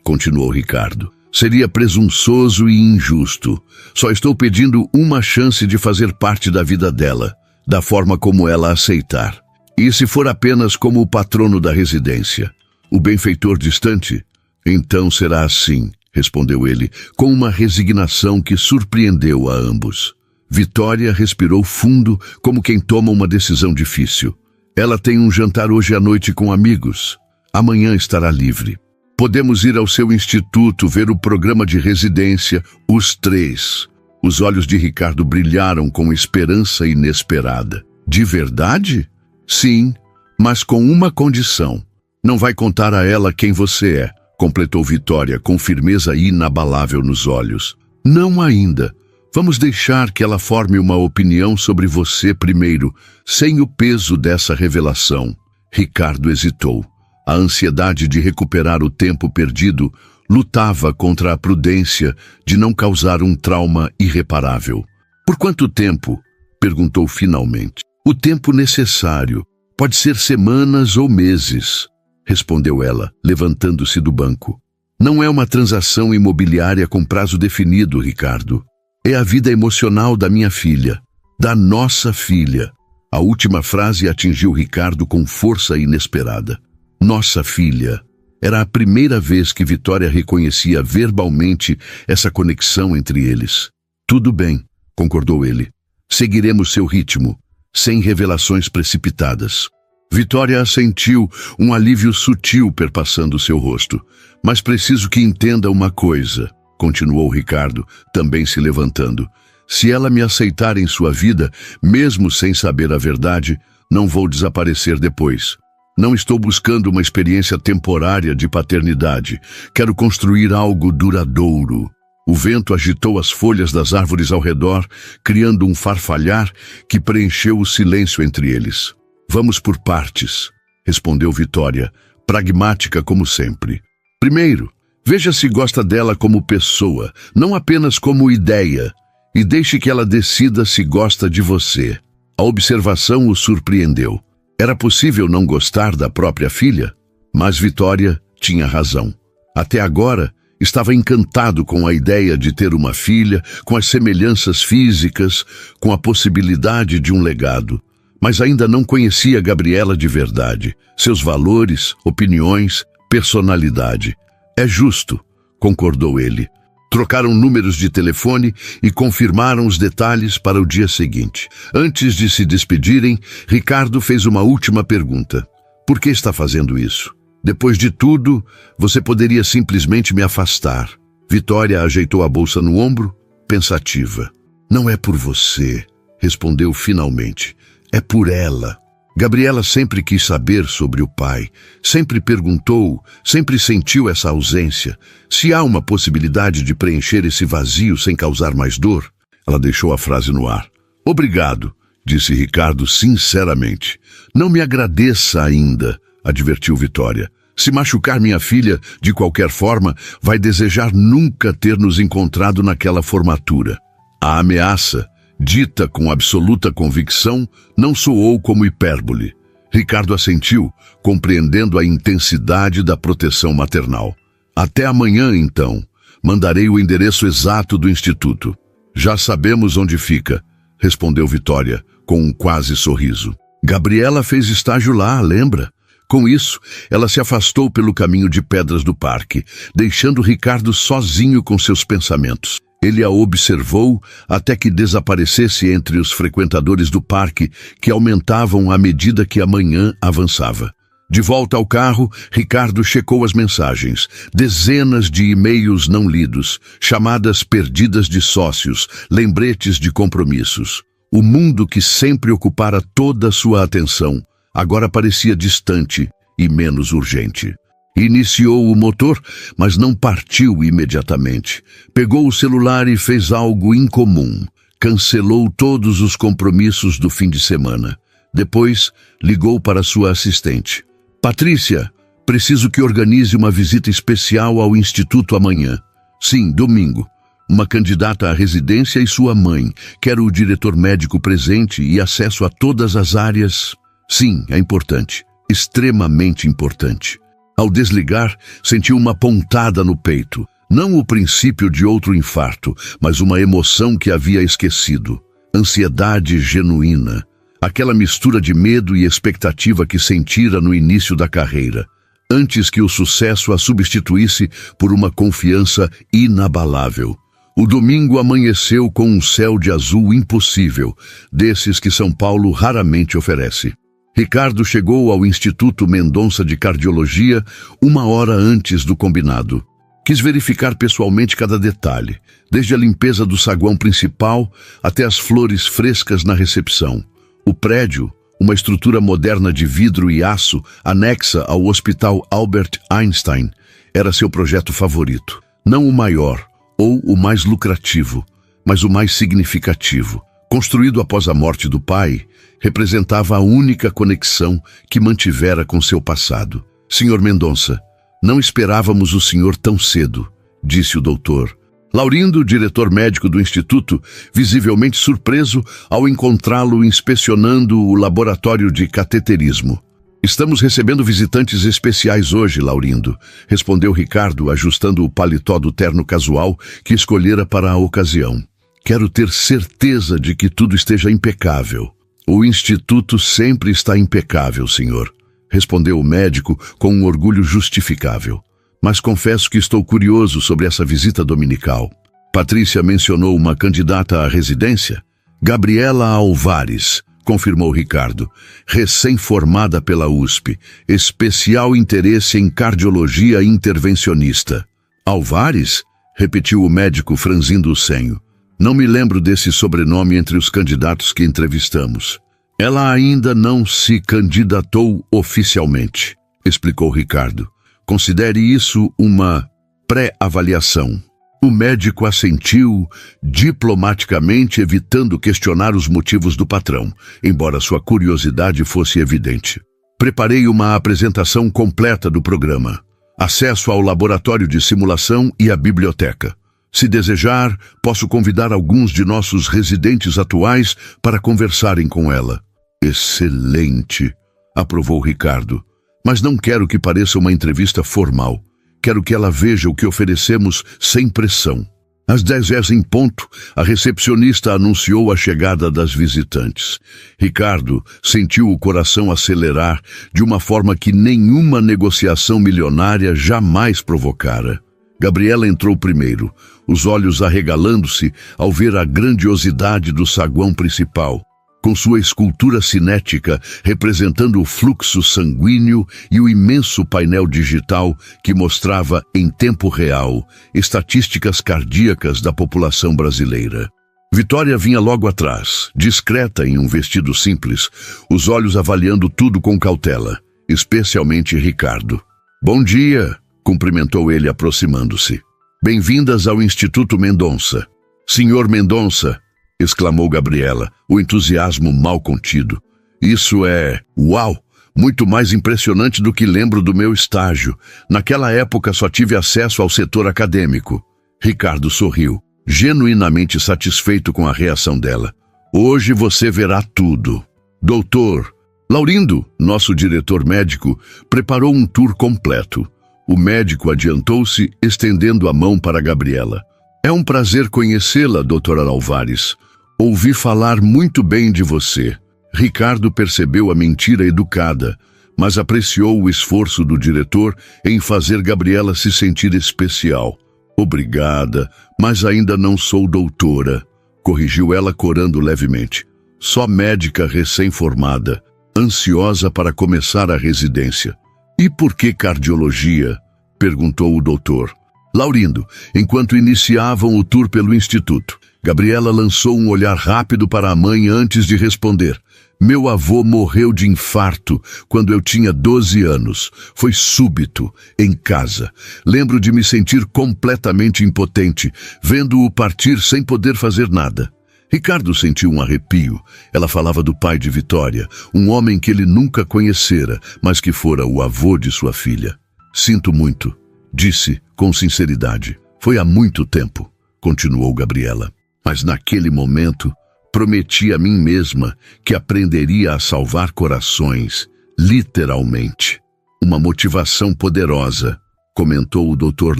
continuou Ricardo. Seria presunçoso e injusto. Só estou pedindo uma chance de fazer parte da vida dela, da forma como ela aceitar. E se for apenas como o patrono da residência, o benfeitor distante? Então será assim, respondeu ele, com uma resignação que surpreendeu a ambos. Vitória respirou fundo, como quem toma uma decisão difícil. Ela tem um jantar hoje à noite com amigos. Amanhã estará livre. Podemos ir ao seu instituto, ver o programa de residência, os 3. Os olhos de Ricardo brilharam com esperança inesperada. De verdade? Sim, mas com uma condição. Não vai contar a ela quem você é, completou Vitória com firmeza inabalável nos olhos. Não ainda. Vamos deixar que ela forme uma opinião sobre você primeiro, sem o peso dessa revelação. Ricardo hesitou. A ansiedade de recuperar o tempo perdido lutava contra a prudência de não causar um trauma irreparável. Por quanto tempo? Perguntou finalmente. O tempo necessário. Pode ser semanas ou meses, respondeu ela, levantando-se do banco. Não é uma transação imobiliária com prazo definido, Ricardo. É a vida emocional da minha filha, da nossa filha. A última frase atingiu Ricardo com força inesperada. Nossa filha. Era a primeira vez que Vitória reconhecia verbalmente essa conexão entre eles. Tudo bem, concordou ele. Seguiremos seu ritmo, sem revelações precipitadas. Vitória assentiu, um alívio sutil perpassando seu rosto. Mas preciso que entenda uma coisa, continuou Ricardo, também se levantando. Se ela me aceitar em sua vida, mesmo sem saber a verdade, não vou desaparecer depois. Não estou buscando uma experiência temporária de paternidade. Quero construir algo duradouro. O vento agitou as folhas das árvores ao redor, criando um farfalhar que preencheu o silêncio entre eles. Vamos por partes, respondeu Vitória, pragmática como sempre. Primeiro, veja se gosta dela como pessoa, não apenas como ideia, e deixe que ela decida se gosta de você. A observação o surpreendeu. Era possível não gostar da própria filha? Mas Vitória tinha razão. Até agora, estava encantado com a ideia de ter uma filha, com as semelhanças físicas, com a possibilidade de um legado. Mas ainda não conhecia Gabriela de verdade, seus valores, opiniões, personalidade. É justo, concordou ele. Trocaram números de telefone e confirmaram os detalhes para o dia seguinte. Antes de se despedirem, Ricardo fez uma última pergunta. Por que está fazendo isso? Depois de tudo, você poderia simplesmente me afastar. Vitória ajeitou a bolsa no ombro, pensativa. Não é por você, respondeu finalmente. É por ela. Gabriela sempre quis saber sobre o pai, sempre perguntou, sempre sentiu essa ausência. Se há uma possibilidade de preencher esse vazio sem causar mais dor? Ela deixou a frase no ar. Obrigado, disse Ricardo sinceramente. Não me agradeça ainda, advertiu Vitória. Se machucar minha filha, de qualquer forma, vai desejar nunca ter nos encontrado naquela formatura. A ameaça, dita com absoluta convicção, não soou como hipérbole. Ricardo assentiu, compreendendo a intensidade da proteção maternal. Até amanhã, então. Mandarei o endereço exato do instituto. Já sabemos onde fica, respondeu Vitória, com um quase sorriso. Gabriela fez estágio lá, lembra? Com isso, ela se afastou pelo caminho de pedras do parque, deixando Ricardo sozinho com seus pensamentos. Ele a observou até que desaparecesse entre os frequentadores do parque, que aumentavam à medida que a manhã avançava. De volta ao carro, Ricardo checou as mensagens. Dezenas de e-mails não lidos, chamadas perdidas de sócios, lembretes de compromissos. O mundo que sempre ocupara toda a sua atenção, agora parecia distante e menos urgente. Iniciou o motor, mas não partiu imediatamente. Pegou o celular e fez algo incomum. Cancelou todos os compromissos do fim de semana. Depois, ligou para sua assistente. Patrícia, preciso que organize uma visita especial ao instituto amanhã. Sim, domingo. Uma candidata à residência e sua mãe. Quero o diretor médico presente e acesso a todas as áreas. Sim, é importante. Extremamente importante. Ao desligar, sentiu uma pontada no peito. Não o princípio de outro infarto, mas uma emoção que havia esquecido. Ansiedade genuína. Aquela mistura de medo e expectativa que sentira no início da carreira, antes que o sucesso a substituísse por uma confiança inabalável. O domingo amanheceu com um céu de azul impossível, desses que São Paulo raramente oferece. Ricardo chegou ao Instituto Mendonça de Cardiologia 1 hora antes do combinado. Quis verificar pessoalmente cada detalhe, desde a limpeza do saguão principal até as flores frescas na recepção. O prédio, uma estrutura moderna de vidro e aço, anexa ao Hospital Albert Einstein, era seu projeto favorito. Não o maior ou o mais lucrativo, mas o mais significativo. Construído após a morte do pai, representava a única conexão que mantivera com seu passado. Senhor Mendonça, não esperávamos o senhor tão cedo, disse o doutor. Laurindo, diretor médico do instituto, visivelmente surpreso ao encontrá-lo inspecionando o laboratório de cateterismo. Estamos recebendo visitantes especiais hoje, Laurindo, respondeu Ricardo, ajustando o paletó do terno casual que escolhera para a ocasião. Quero ter certeza de que tudo esteja impecável. O instituto sempre está impecável, senhor, respondeu o médico com um orgulho justificável. Mas confesso que estou curioso sobre essa visita dominical. Patrícia mencionou uma candidata à residência? Gabriela Alvares, confirmou Ricardo, recém-formada pela USP, especial interesse em cardiologia intervencionista. Alvares? Repetiu o médico franzindo o senho. Não me lembro desse sobrenome entre os candidatos que entrevistamos. Ela ainda não se candidatou oficialmente, explicou Ricardo. Considere isso uma pré-avaliação. O médico assentiu, diplomaticamente evitando questionar os motivos do patrão, embora sua curiosidade fosse evidente. Preparei uma apresentação completa do programa. Acesso ao laboratório de simulação e à biblioteca. Se desejar, posso convidar alguns de nossos residentes atuais para conversarem com ela. Excelente! aprovou Ricardo. Mas não quero que pareça uma entrevista formal. Quero que ela veja o que oferecemos sem pressão. Às 10h em ponto, a recepcionista anunciou a chegada das visitantes. Ricardo sentiu o coração acelerar de uma forma que nenhuma negociação milionária jamais provocara. Gabriela entrou primeiro, os olhos arregalando-se ao ver a grandiosidade do saguão principal, com sua escultura cinética representando o fluxo sanguíneo e o imenso painel digital que mostrava em tempo real estatísticas cardíacas da população brasileira. Vitória vinha logo atrás, discreta em um vestido simples, os olhos avaliando tudo com cautela, especialmente Ricardo. "Bom dia", cumprimentou ele aproximando-se. "Bem-vindas ao Instituto Mendonça." "Senhor Mendonça", exclamou Gabriela, o entusiasmo mal contido. "Isso é... uau! Muito mais impressionante do que lembro do meu estágio. Naquela época só tive acesso ao setor acadêmico." Ricardo sorriu, genuinamente satisfeito com a reação dela. "Hoje você verá tudo." "Doutor Laurindo", nosso diretor médico, preparou um tour completo. O médico adiantou-se, estendendo a mão para Gabriela. "É um prazer conhecê-la, doutora Alvares. Ouvi falar muito bem de você." Ricardo percebeu a mentira educada, mas apreciou o esforço do diretor em fazer Gabriela se sentir especial. "Obrigada, mas ainda não sou doutora", corrigiu ela corando levemente. "Só médica recém-formada, ansiosa para começar a residência." "E por que cardiologia?", perguntou o doutor. Laurindo, enquanto iniciavam o tour pelo instituto, Gabriela lançou um olhar rápido para a mãe antes de responder. "Meu avô morreu de infarto quando eu tinha 12 anos. Foi súbito, em casa. Lembro de me sentir completamente impotente, vendo-o partir sem poder fazer nada." Ricardo sentiu um arrepio. Ela falava do pai de Vitória, um homem que ele nunca conhecera, mas que fora o avô de sua filha. "Sinto muito", disse com sinceridade. "Foi há muito tempo", continuou Gabriela. "Mas naquele momento, prometi a mim mesma que aprenderia a salvar corações, literalmente." "Uma motivação poderosa", comentou o Dr.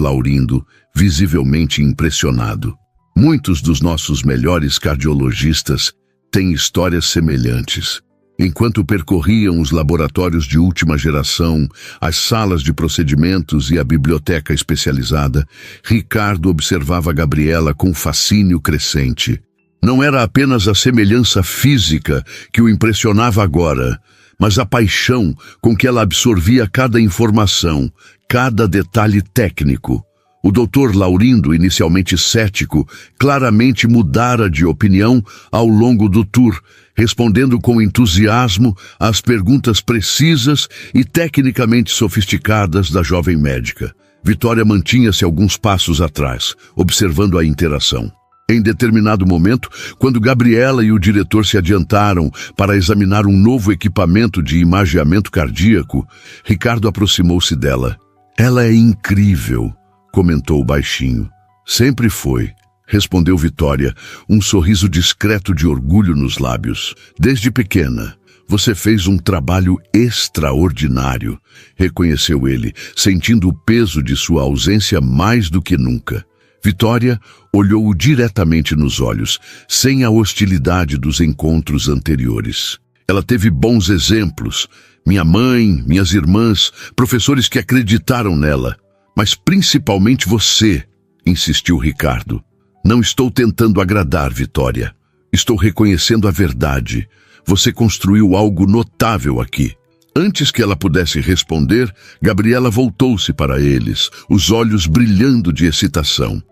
Laurindo, visivelmente impressionado. "Muitos dos nossos melhores cardiologistas têm histórias semelhantes." Enquanto percorriam os laboratórios de última geração, as salas de procedimentos e a biblioteca especializada, Ricardo observava Gabriela com fascínio crescente. Não era apenas a semelhança física que o impressionava agora, mas a paixão com que ela absorvia cada informação, cada detalhe técnico. O Dr. Laurindo, inicialmente cético, claramente mudara de opinião ao longo do tour, respondendo com entusiasmo às perguntas precisas e tecnicamente sofisticadas da jovem médica. Vitória mantinha-se alguns passos atrás, observando a interação. Em determinado momento, quando Gabriela e o diretor se adiantaram para examinar um novo equipamento de imageamento cardíaco, Ricardo aproximou-se dela. "Ela é incrível", comentou baixinho. "Sempre foi", respondeu Vitória, um sorriso discreto de orgulho nos lábios. "Desde pequena, você fez um trabalho extraordinário", reconheceu ele, sentindo o peso de sua ausência mais do que nunca. Vitória olhou-o diretamente nos olhos, sem a hostilidade dos encontros anteriores. Ela teve bons exemplos. Minha mãe, minhas irmãs, professores que acreditaram nela. "Mas principalmente você", insistiu Ricardo. "Não estou tentando agradar, Vitória. Estou reconhecendo a verdade. Você construiu algo notável aqui." Antes que ela pudesse responder, Gabriela voltou-se para eles, os olhos brilhando de excitação.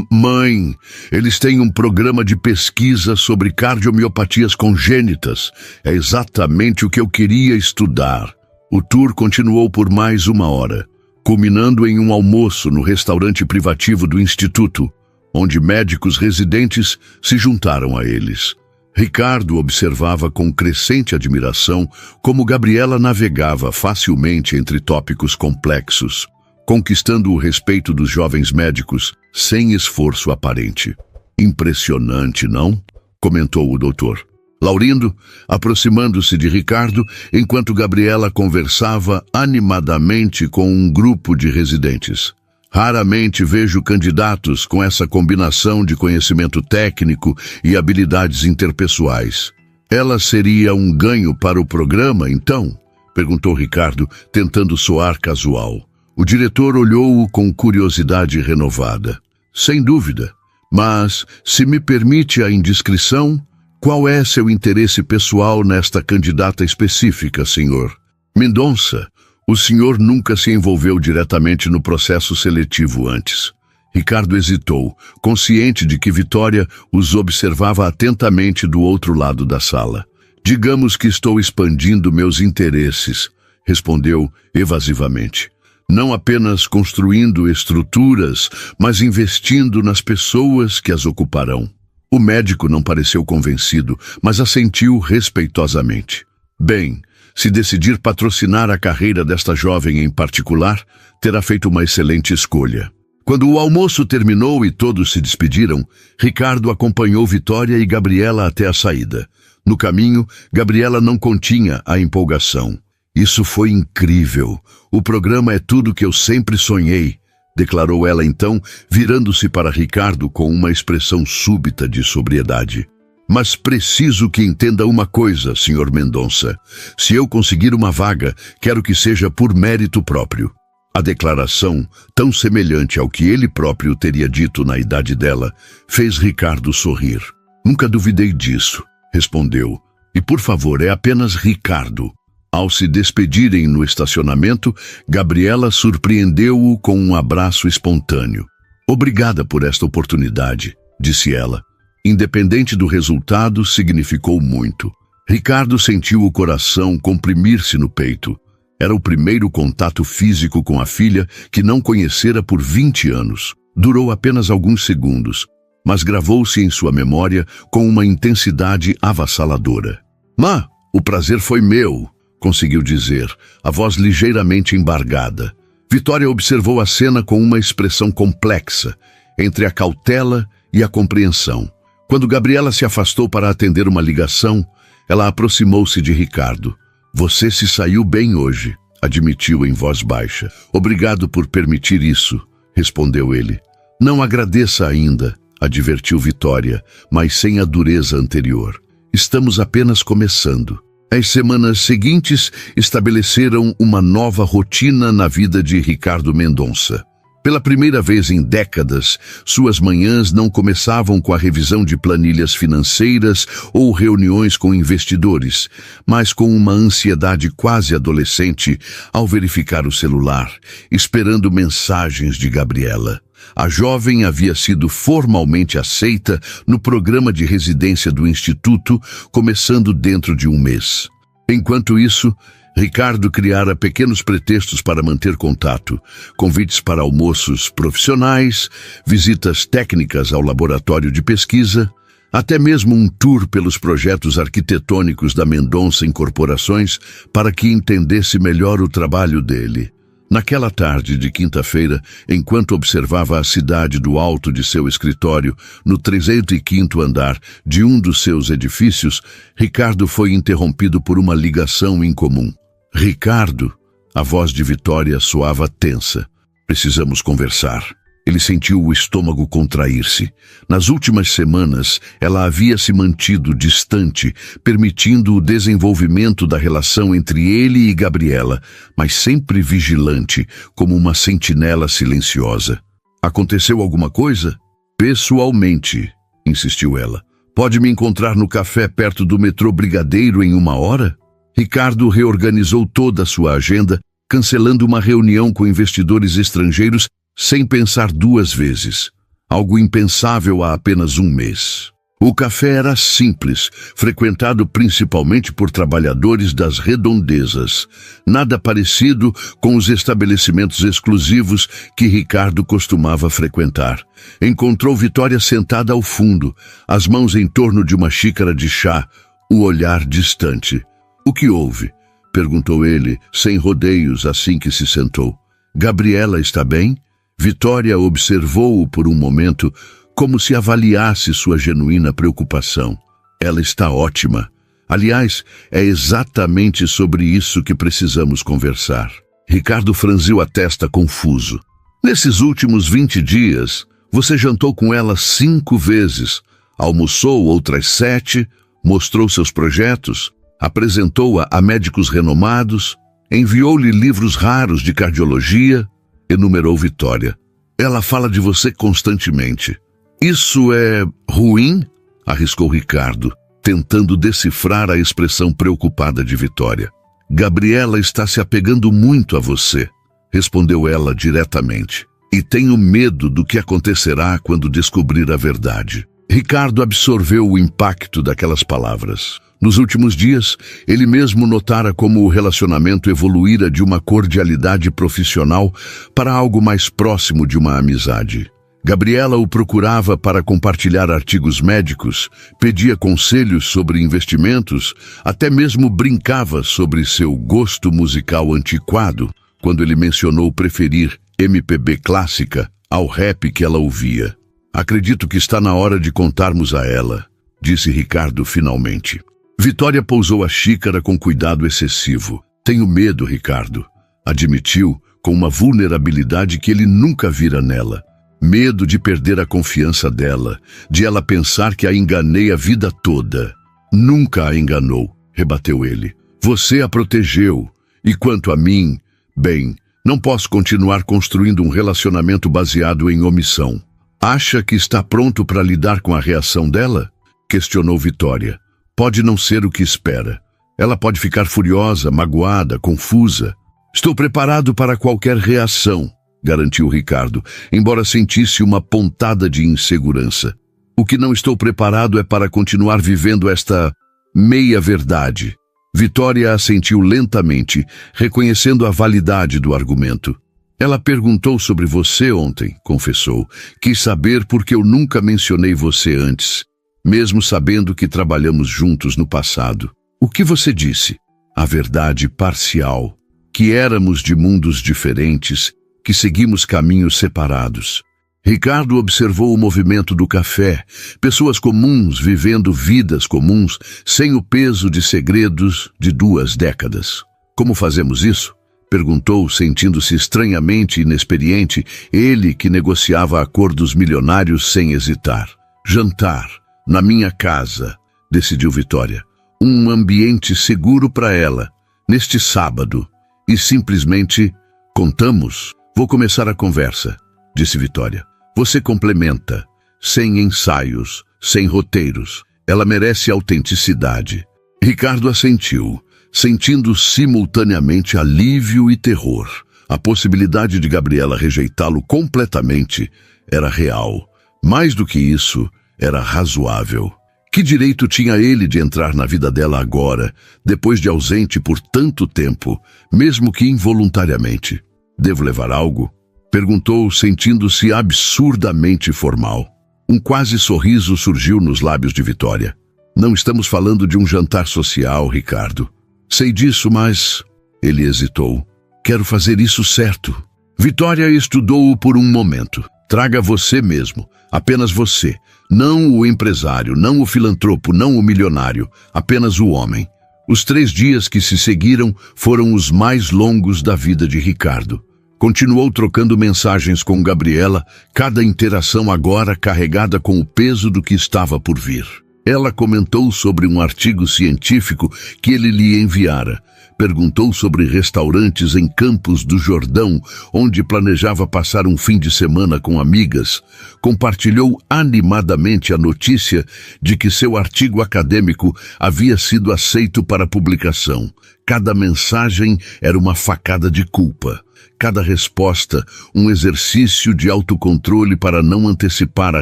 Mãe, eles têm um programa de pesquisa sobre cardiomiopatias congênitas. É exatamente o que eu queria estudar." O tour continuou por mais 1 hora. Culminando em um almoço no restaurante privativo do Instituto, onde médicos residentes se juntaram a eles. Ricardo observava com crescente admiração como Gabriela navegava facilmente entre tópicos complexos, conquistando o respeito dos jovens médicos sem esforço aparente. "Impressionante, não?", comentou o doutor. Laurindo, aproximando-se de Ricardo, enquanto Gabriela conversava animadamente com um grupo de residentes. Raramente vejo candidatos com essa combinação de conhecimento técnico e habilidades interpessoais. Ela seria um ganho para o programa, então? Perguntou Ricardo, tentando soar casual. O diretor olhou-o com curiosidade renovada. Sem dúvida, mas, se me permite a indiscrição, qual é seu interesse pessoal nesta candidata específica, senhor? Mendonça, o senhor nunca se envolveu diretamente no processo seletivo antes. Ricardo hesitou, consciente de que Vitória os observava atentamente do outro lado da sala. Digamos que estou expandindo meus interesses, respondeu evasivamente. Não apenas construindo estruturas, mas investindo nas pessoas que as ocuparão. O médico não pareceu convencido, mas assentiu respeitosamente. Bem, se decidir patrocinar a carreira desta jovem em particular, terá feito uma excelente escolha. Quando o almoço terminou e todos se despediram, Ricardo acompanhou Vitória e Gabriela até a saída. No caminho, Gabriela não continha a empolgação. Isso foi incrível. O programa é tudo que eu sempre sonhei, declarou ela então, virando-se para Ricardo com uma expressão súbita de sobriedade. Mas preciso que entenda uma coisa, Sr. Mendonça. Se eu conseguir uma vaga, quero que seja por mérito próprio. A declaração, tão semelhante ao que ele próprio teria dito na idade dela, fez Ricardo sorrir. Nunca duvidei disso, respondeu. E por favor, é apenas Ricardo. Ao se despedirem no estacionamento, Gabriela surpreendeu-o com um abraço espontâneo. Obrigada por esta oportunidade, disse ela. Independente do resultado, significou muito. Ricardo sentiu o coração comprimir-se no peito. Era o primeiro contato físico com a filha que não conhecera por 20 anos. Durou apenas alguns segundos, mas gravou-se em sua memória com uma intensidade avassaladora. "Má, o prazer foi meu", conseguiu dizer, a voz ligeiramente embargada. Vitória observou a cena com uma expressão complexa, entre a cautela e a compreensão. Quando Gabriela se afastou para atender uma ligação, ela aproximou-se de Ricardo. "Você se saiu bem hoje", admitiu em voz baixa. "Obrigado por permitir isso", respondeu ele. "Não agradeça ainda", advertiu Vitória, mas sem a dureza anterior. "Estamos apenas começando." As semanas seguintes estabeleceram uma nova rotina na vida de Ricardo Mendonça. Pela primeira vez em décadas, suas manhãs não começavam com a revisão de planilhas financeiras ou reuniões com investidores, mas com uma ansiedade quase adolescente ao verificar o celular, esperando mensagens de Gabriela. A jovem havia sido formalmente aceita no programa de residência do Instituto, começando dentro de um mês. Enquanto isso, Ricardo criara pequenos pretextos para manter contato, convites para almoços profissionais, visitas técnicas ao laboratório de pesquisa, até mesmo um tour pelos projetos arquitetônicos da Mendonça Incorporações para que entendesse melhor o trabalho dele. Naquela tarde de quinta-feira, enquanto observava a cidade do alto de seu escritório, no 305º andar de um dos seus edifícios, Ricardo foi interrompido por uma ligação incomum. "Ricardo", a voz de Vitória soava tensa. "Precisamos conversar." Ele sentiu o estômago contrair-se. Nas últimas semanas, ela havia se mantido distante, permitindo o desenvolvimento da relação entre ele e Gabriela, mas sempre vigilante, como uma sentinela silenciosa. "Aconteceu alguma coisa?" "Pessoalmente", insistiu ela. "Pode me encontrar no café perto do metrô Brigadeiro em 1 hora?" Ricardo reorganizou toda a sua agenda, cancelando uma reunião com investidores estrangeiros sem pensar 2 vezes. Algo impensável há apenas 1 mês. O café era simples, frequentado principalmente por trabalhadores das redondezas. Nada parecido com os estabelecimentos exclusivos que Ricardo costumava frequentar. Encontrou Vitória sentada ao fundo, as mãos em torno de uma xícara de chá, o olhar distante. "O que houve?" perguntou ele, sem rodeios, assim que se sentou. "Gabriela está bem?" Vitória observou-o por um momento, como se avaliasse sua genuína preocupação. Ela está ótima. Aliás, é exatamente sobre isso que precisamos conversar. Ricardo franziu a testa confuso. Nesses últimos 20 dias, você jantou com ela 5 vezes, almoçou outras 7, mostrou seus projetos, apresentou-a a médicos renomados, enviou-lhe livros raros de cardiologia, enumerou Vitória. Ela fala de você constantemente. Isso é ruim? Arriscou Ricardo, tentando decifrar a expressão preocupada de Vitória. Gabriela está se apegando muito a você, respondeu ela diretamente. E tenho medo do que acontecerá quando descobrir a verdade. Ricardo absorveu o impacto daquelas palavras. Nos últimos dias, ele mesmo notara como o relacionamento evoluíra de uma cordialidade profissional para algo mais próximo de uma amizade. Gabriela o procurava para compartilhar artigos médicos, pedia conselhos sobre investimentos, até mesmo brincava sobre seu gosto musical antiquado, quando ele mencionou preferir MPB clássica ao rap que ela ouvia. Acredito que está na hora de contarmos a ela, disse Ricardo finalmente. Vitória pousou a xícara com cuidado excessivo. Tenho medo, Ricardo, admitiu com uma vulnerabilidade que ele nunca vira nela. Medo de perder a confiança dela, de ela pensar que a enganei a vida toda. Nunca a enganou, rebateu ele. Você a protegeu. E quanto a mim, bem, não posso continuar construindo um relacionamento baseado em omissão. Acha que está pronto para lidar com a reação dela? Questionou Vitória. Pode não ser o que espera. Ela pode ficar furiosa, magoada, confusa. Estou preparado para qualquer reação, garantiu Ricardo, embora sentisse uma pontada de insegurança. O que não estou preparado é para continuar vivendo esta meia-verdade. Vitória assentiu lentamente, reconhecendo a validade do argumento. Ela perguntou sobre você ontem, confessou. Quis saber porque eu nunca mencionei você antes, mesmo sabendo que trabalhamos juntos no passado. O que você disse? A verdade parcial, que éramos de mundos diferentes, que seguimos caminhos separados. Ricardo observou o movimento do café, pessoas comuns vivendo vidas comuns, sem o peso de segredos de 2 décadas. Como fazemos isso? Perguntou, sentindo-se estranhamente inexperiente, ele que negociava acordos milionários sem hesitar. Jantar, na minha casa, decidiu Vitória. Um ambiente seguro para ela, neste sábado. E simplesmente, contamos. Vou começar a conversa, disse Vitória. Você complementa, sem ensaios, sem roteiros. Ela merece autenticidade. Ricardo assentiu, sentindo simultaneamente alívio e terror. A possibilidade de Gabriela rejeitá-lo completamente era real. Mais do que isso, era razoável. Que direito tinha ele de entrar na vida dela agora, depois de ausente por tanto tempo, mesmo que involuntariamente? Devo levar algo? Perguntou, sentindo-se absurdamente formal. Um quase sorriso surgiu nos lábios de Vitória. Não estamos falando de um jantar social, Ricardo. Sei disso, mas... Ele hesitou. Quero fazer isso certo. Vitória estudou-o por um momento. Traga você mesmo. Apenas você. Não o empresário, não o filantropo, não o milionário. Apenas o homem. Os 3 dias que se seguiram foram os mais longos da vida de Ricardo. Continuou trocando mensagens com Gabriela, cada interação agora carregada com o peso do que estava por vir. Ela comentou sobre um artigo científico que ele lhe enviara. Perguntou sobre restaurantes em Campos do Jordão, onde planejava passar um fim de semana com amigas. Compartilhou animadamente a notícia de que seu artigo acadêmico havia sido aceito para publicação. Cada mensagem era uma facada de culpa. Cada resposta, um exercício de autocontrole para não antecipar a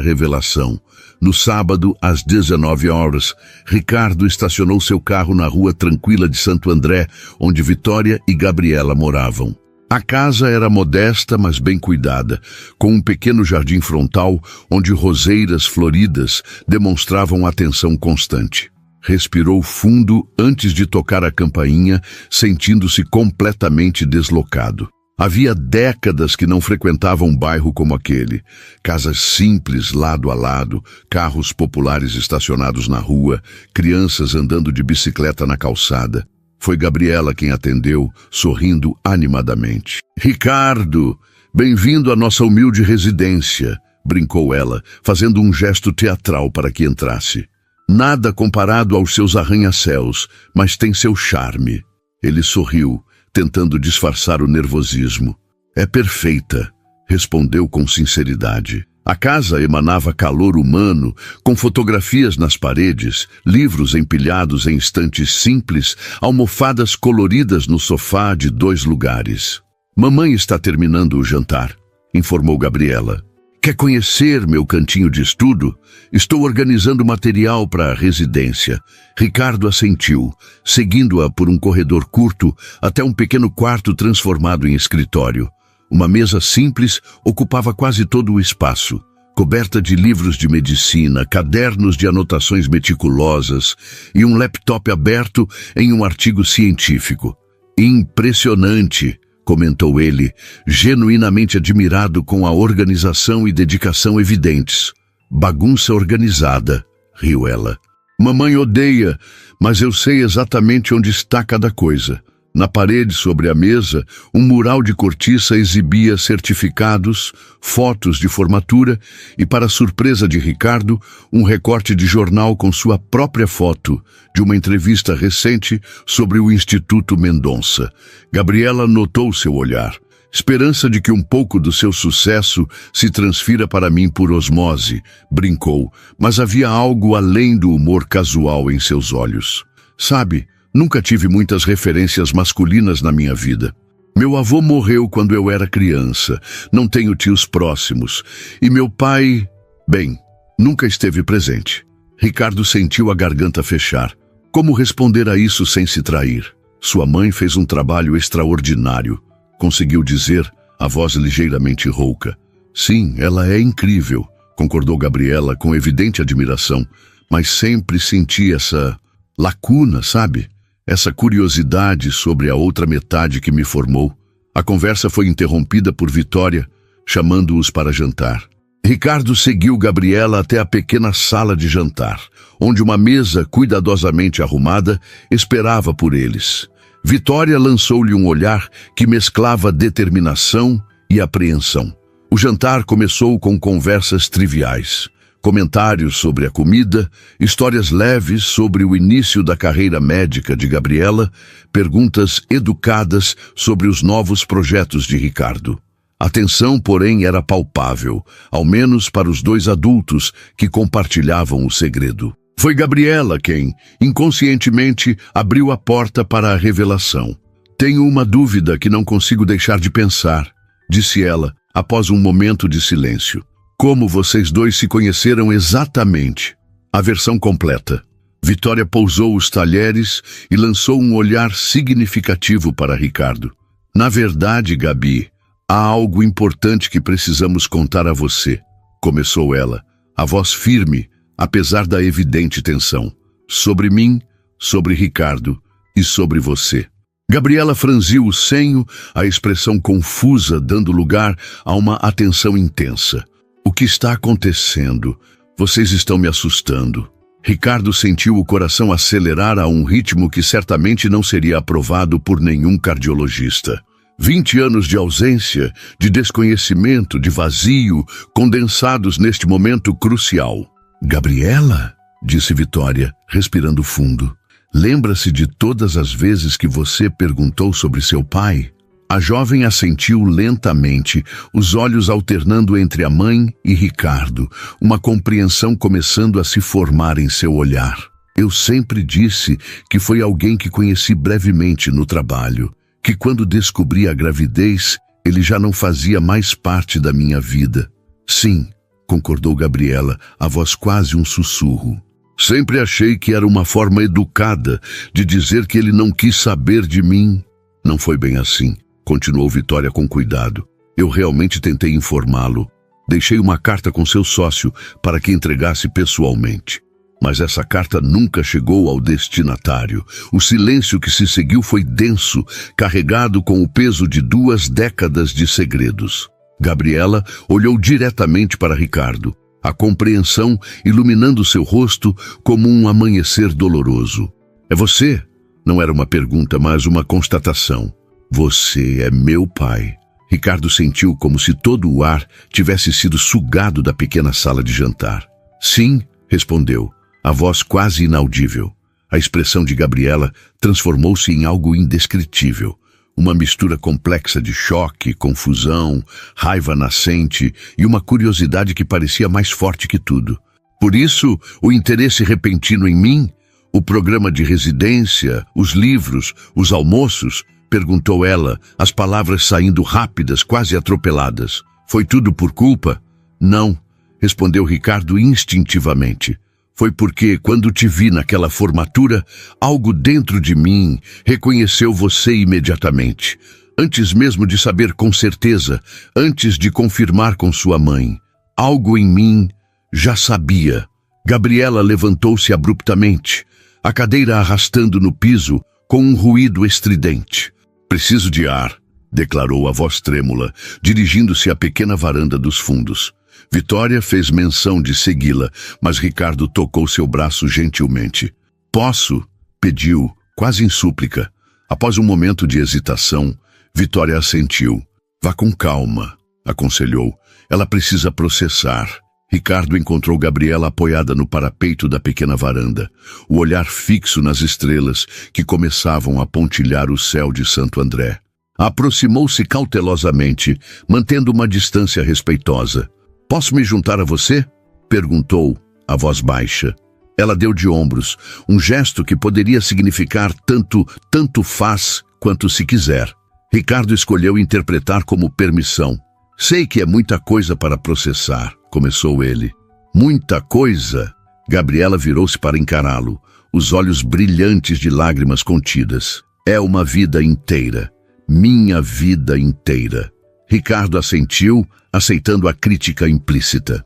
revelação. No sábado, às 19 horas, Ricardo estacionou seu carro na rua tranquila de Santo André, onde Vitória e Gabriela moravam. A casa era modesta, mas bem cuidada, com um pequeno jardim frontal, onde roseiras floridas demonstravam atenção constante. Respirou fundo antes de tocar a campainha, sentindo-se completamente deslocado. Havia décadas que não frequentava um bairro como aquele. Casas simples lado a lado, carros populares estacionados na rua, crianças andando de bicicleta na calçada. Foi Gabriela quem atendeu, sorrindo animadamente. "Ricardo, bem-vindo à nossa humilde residência", brincou ela, fazendo um gesto teatral para que entrasse. "Nada comparado aos seus arranha-céus, mas tem seu charme." Ele sorriu, tentando disfarçar o nervosismo. "É perfeita", respondeu com sinceridade. A casa emanava calor humano, com fotografias nas paredes, livros empilhados em estantes simples, almofadas coloridas no sofá de 2 lugares. "Mamãe está terminando o jantar", informou Gabriela. "Quer conhecer meu cantinho de estudo? Estou organizando material para a residência." Ricardo assentiu, seguindo-a por um corredor curto até um pequeno quarto transformado em escritório. Uma mesa simples ocupava quase todo o espaço, coberta de livros de medicina, cadernos de anotações meticulosas e um laptop aberto em um artigo científico. "Impressionante", comentou ele, genuinamente admirado com a organização e dedicação evidentes. "Bagunça organizada", riu ela. "Mamãe odeia, mas eu sei exatamente onde está cada coisa." Na parede sobre a mesa, um mural de cortiça exibia certificados, fotos de formatura e, para surpresa de Ricardo, um recorte de jornal com sua própria foto, de uma entrevista recente sobre o Instituto Mendonça. Gabriela notou seu olhar. "Esperança de que um pouco do seu sucesso se transfira para mim por osmose", brincou, mas havia algo além do humor casual em seus olhos. "Sabe, nunca tive muitas referências masculinas na minha vida. Meu avô morreu quando eu era criança, não tenho tios próximos, e meu pai, bem, nunca esteve presente." Ricardo sentiu a garganta fechar. Como responder a isso sem se trair? "Sua mãe fez um trabalho extraordinário", conseguiu dizer, a voz ligeiramente rouca. "Sim, ela é incrível", concordou Gabriela com evidente admiração, mas sempre senti essa lacuna, sabe? Essa curiosidade sobre a outra metade que me formou. A conversa foi interrompida por Vitória, chamando-os para jantar. Ricardo seguiu Gabriela até a pequena sala de jantar, onde uma mesa cuidadosamente arrumada esperava por eles. Vitória lançou-lhe um olhar que mesclava determinação e apreensão. O jantar começou com conversas triviais. Comentários sobre a comida, histórias leves sobre o início da carreira médica de Gabriela, perguntas educadas sobre os novos projetos de Ricardo. A tensão, porém, era palpável, ao menos para os 2 adultos que compartilhavam o segredo. Foi Gabriela quem, inconscientemente, abriu a porta para a revelação. "Tenho uma dúvida que não consigo deixar de pensar", disse ela, após um momento de silêncio. "Como vocês 2 se conheceram exatamente?" A versão completa. Vitória pousou os talheres e lançou um olhar significativo para Ricardo. "Na verdade, Gabi, há algo importante que precisamos contar a você", começou ela, a voz firme, apesar da evidente tensão. "Sobre mim, sobre Ricardo e sobre você." Gabriela franziu o senho, a expressão confusa dando lugar a uma atenção intensa. "O que está acontecendo? Vocês estão me assustando." Ricardo sentiu o coração acelerar a um ritmo que certamente não seria aprovado por nenhum cardiologista. 20 anos de ausência, de desconhecimento, de vazio, condensados neste momento crucial. "Gabriela", disse Vitória, respirando fundo, "lembra-se de todas as vezes que você perguntou sobre seu pai?" A jovem assentiu lentamente, os olhos alternando entre a mãe e Ricardo, uma compreensão começando a se formar em seu olhar. "Eu sempre disse que foi alguém que conheci brevemente no trabalho, que quando descobri a gravidez, ele já não fazia mais parte da minha vida." "Sim", concordou Gabriela, a voz quase um sussurro. "Sempre achei que era uma forma educada de dizer que ele não quis saber de mim." "Não foi bem assim", continuou Vitória com cuidado. "Eu realmente tentei informá-lo. Deixei uma carta com seu sócio para que entregasse pessoalmente." Mas essa carta nunca chegou ao destinatário. O silêncio que se seguiu foi denso, carregado com o peso de 2 décadas de segredos. Gabriela olhou diretamente para Ricardo, a compreensão iluminando seu rosto como um amanhecer doloroso. É você? Não era uma pergunta, mas uma constatação. Você é meu pai. Ricardo sentiu como se todo o ar tivesse sido sugado da pequena sala de jantar. Sim, respondeu, a voz quase inaudível. A expressão de Gabriela transformou-se em algo indescritível. Uma mistura complexa de choque, confusão, raiva nascente e uma curiosidade que parecia mais forte que tudo. Por isso, o interesse repentino em mim? O programa de residência, os livros, os almoços? Perguntou ela, as palavras saindo rápidas, quase atropeladas. Foi tudo por culpa? Não, respondeu Ricardo instintivamente. Foi porque, quando te vi naquela formatura, algo dentro de mim reconheceu você imediatamente. Antes mesmo de saber com certeza, antes de confirmar com sua mãe. Algo em mim já sabia. Gabriela levantou-se abruptamente, a cadeira arrastando no piso com um ruído estridente. Preciso de ar, declarou a voz trêmula, dirigindo-se à pequena varanda dos fundos. Vitória fez menção de segui-la, mas Ricardo tocou seu braço gentilmente. Posso? Pediu, quase em súplica. Após um momento de hesitação, Vitória assentiu. Vá com calma, aconselhou. Ela precisa processar. Ricardo encontrou Gabriela apoiada no parapeito da pequena varanda, o olhar fixo nas estrelas que começavam a pontilhar o céu de Santo André. Aproximou-se cautelosamente, mantendo uma distância respeitosa. Posso me juntar a você? Perguntou, a voz baixa. Ela deu de ombros, um gesto que poderia significar tanto faz quanto se quiser. Ricardo escolheu interpretar como permissão. Sei que é muita coisa para processar, começou ele. Muita coisa? Gabriela virou-se para encará-lo, os olhos brilhantes de lágrimas contidas. É uma vida inteira. Minha vida inteira. Ricardo assentiu, aceitando a crítica implícita.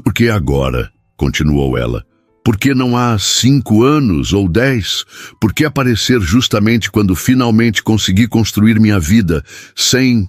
Por que agora? Continuou ela. Por que não há 5 anos ou 10? Por que aparecer justamente quando finalmente consegui construir minha vida sem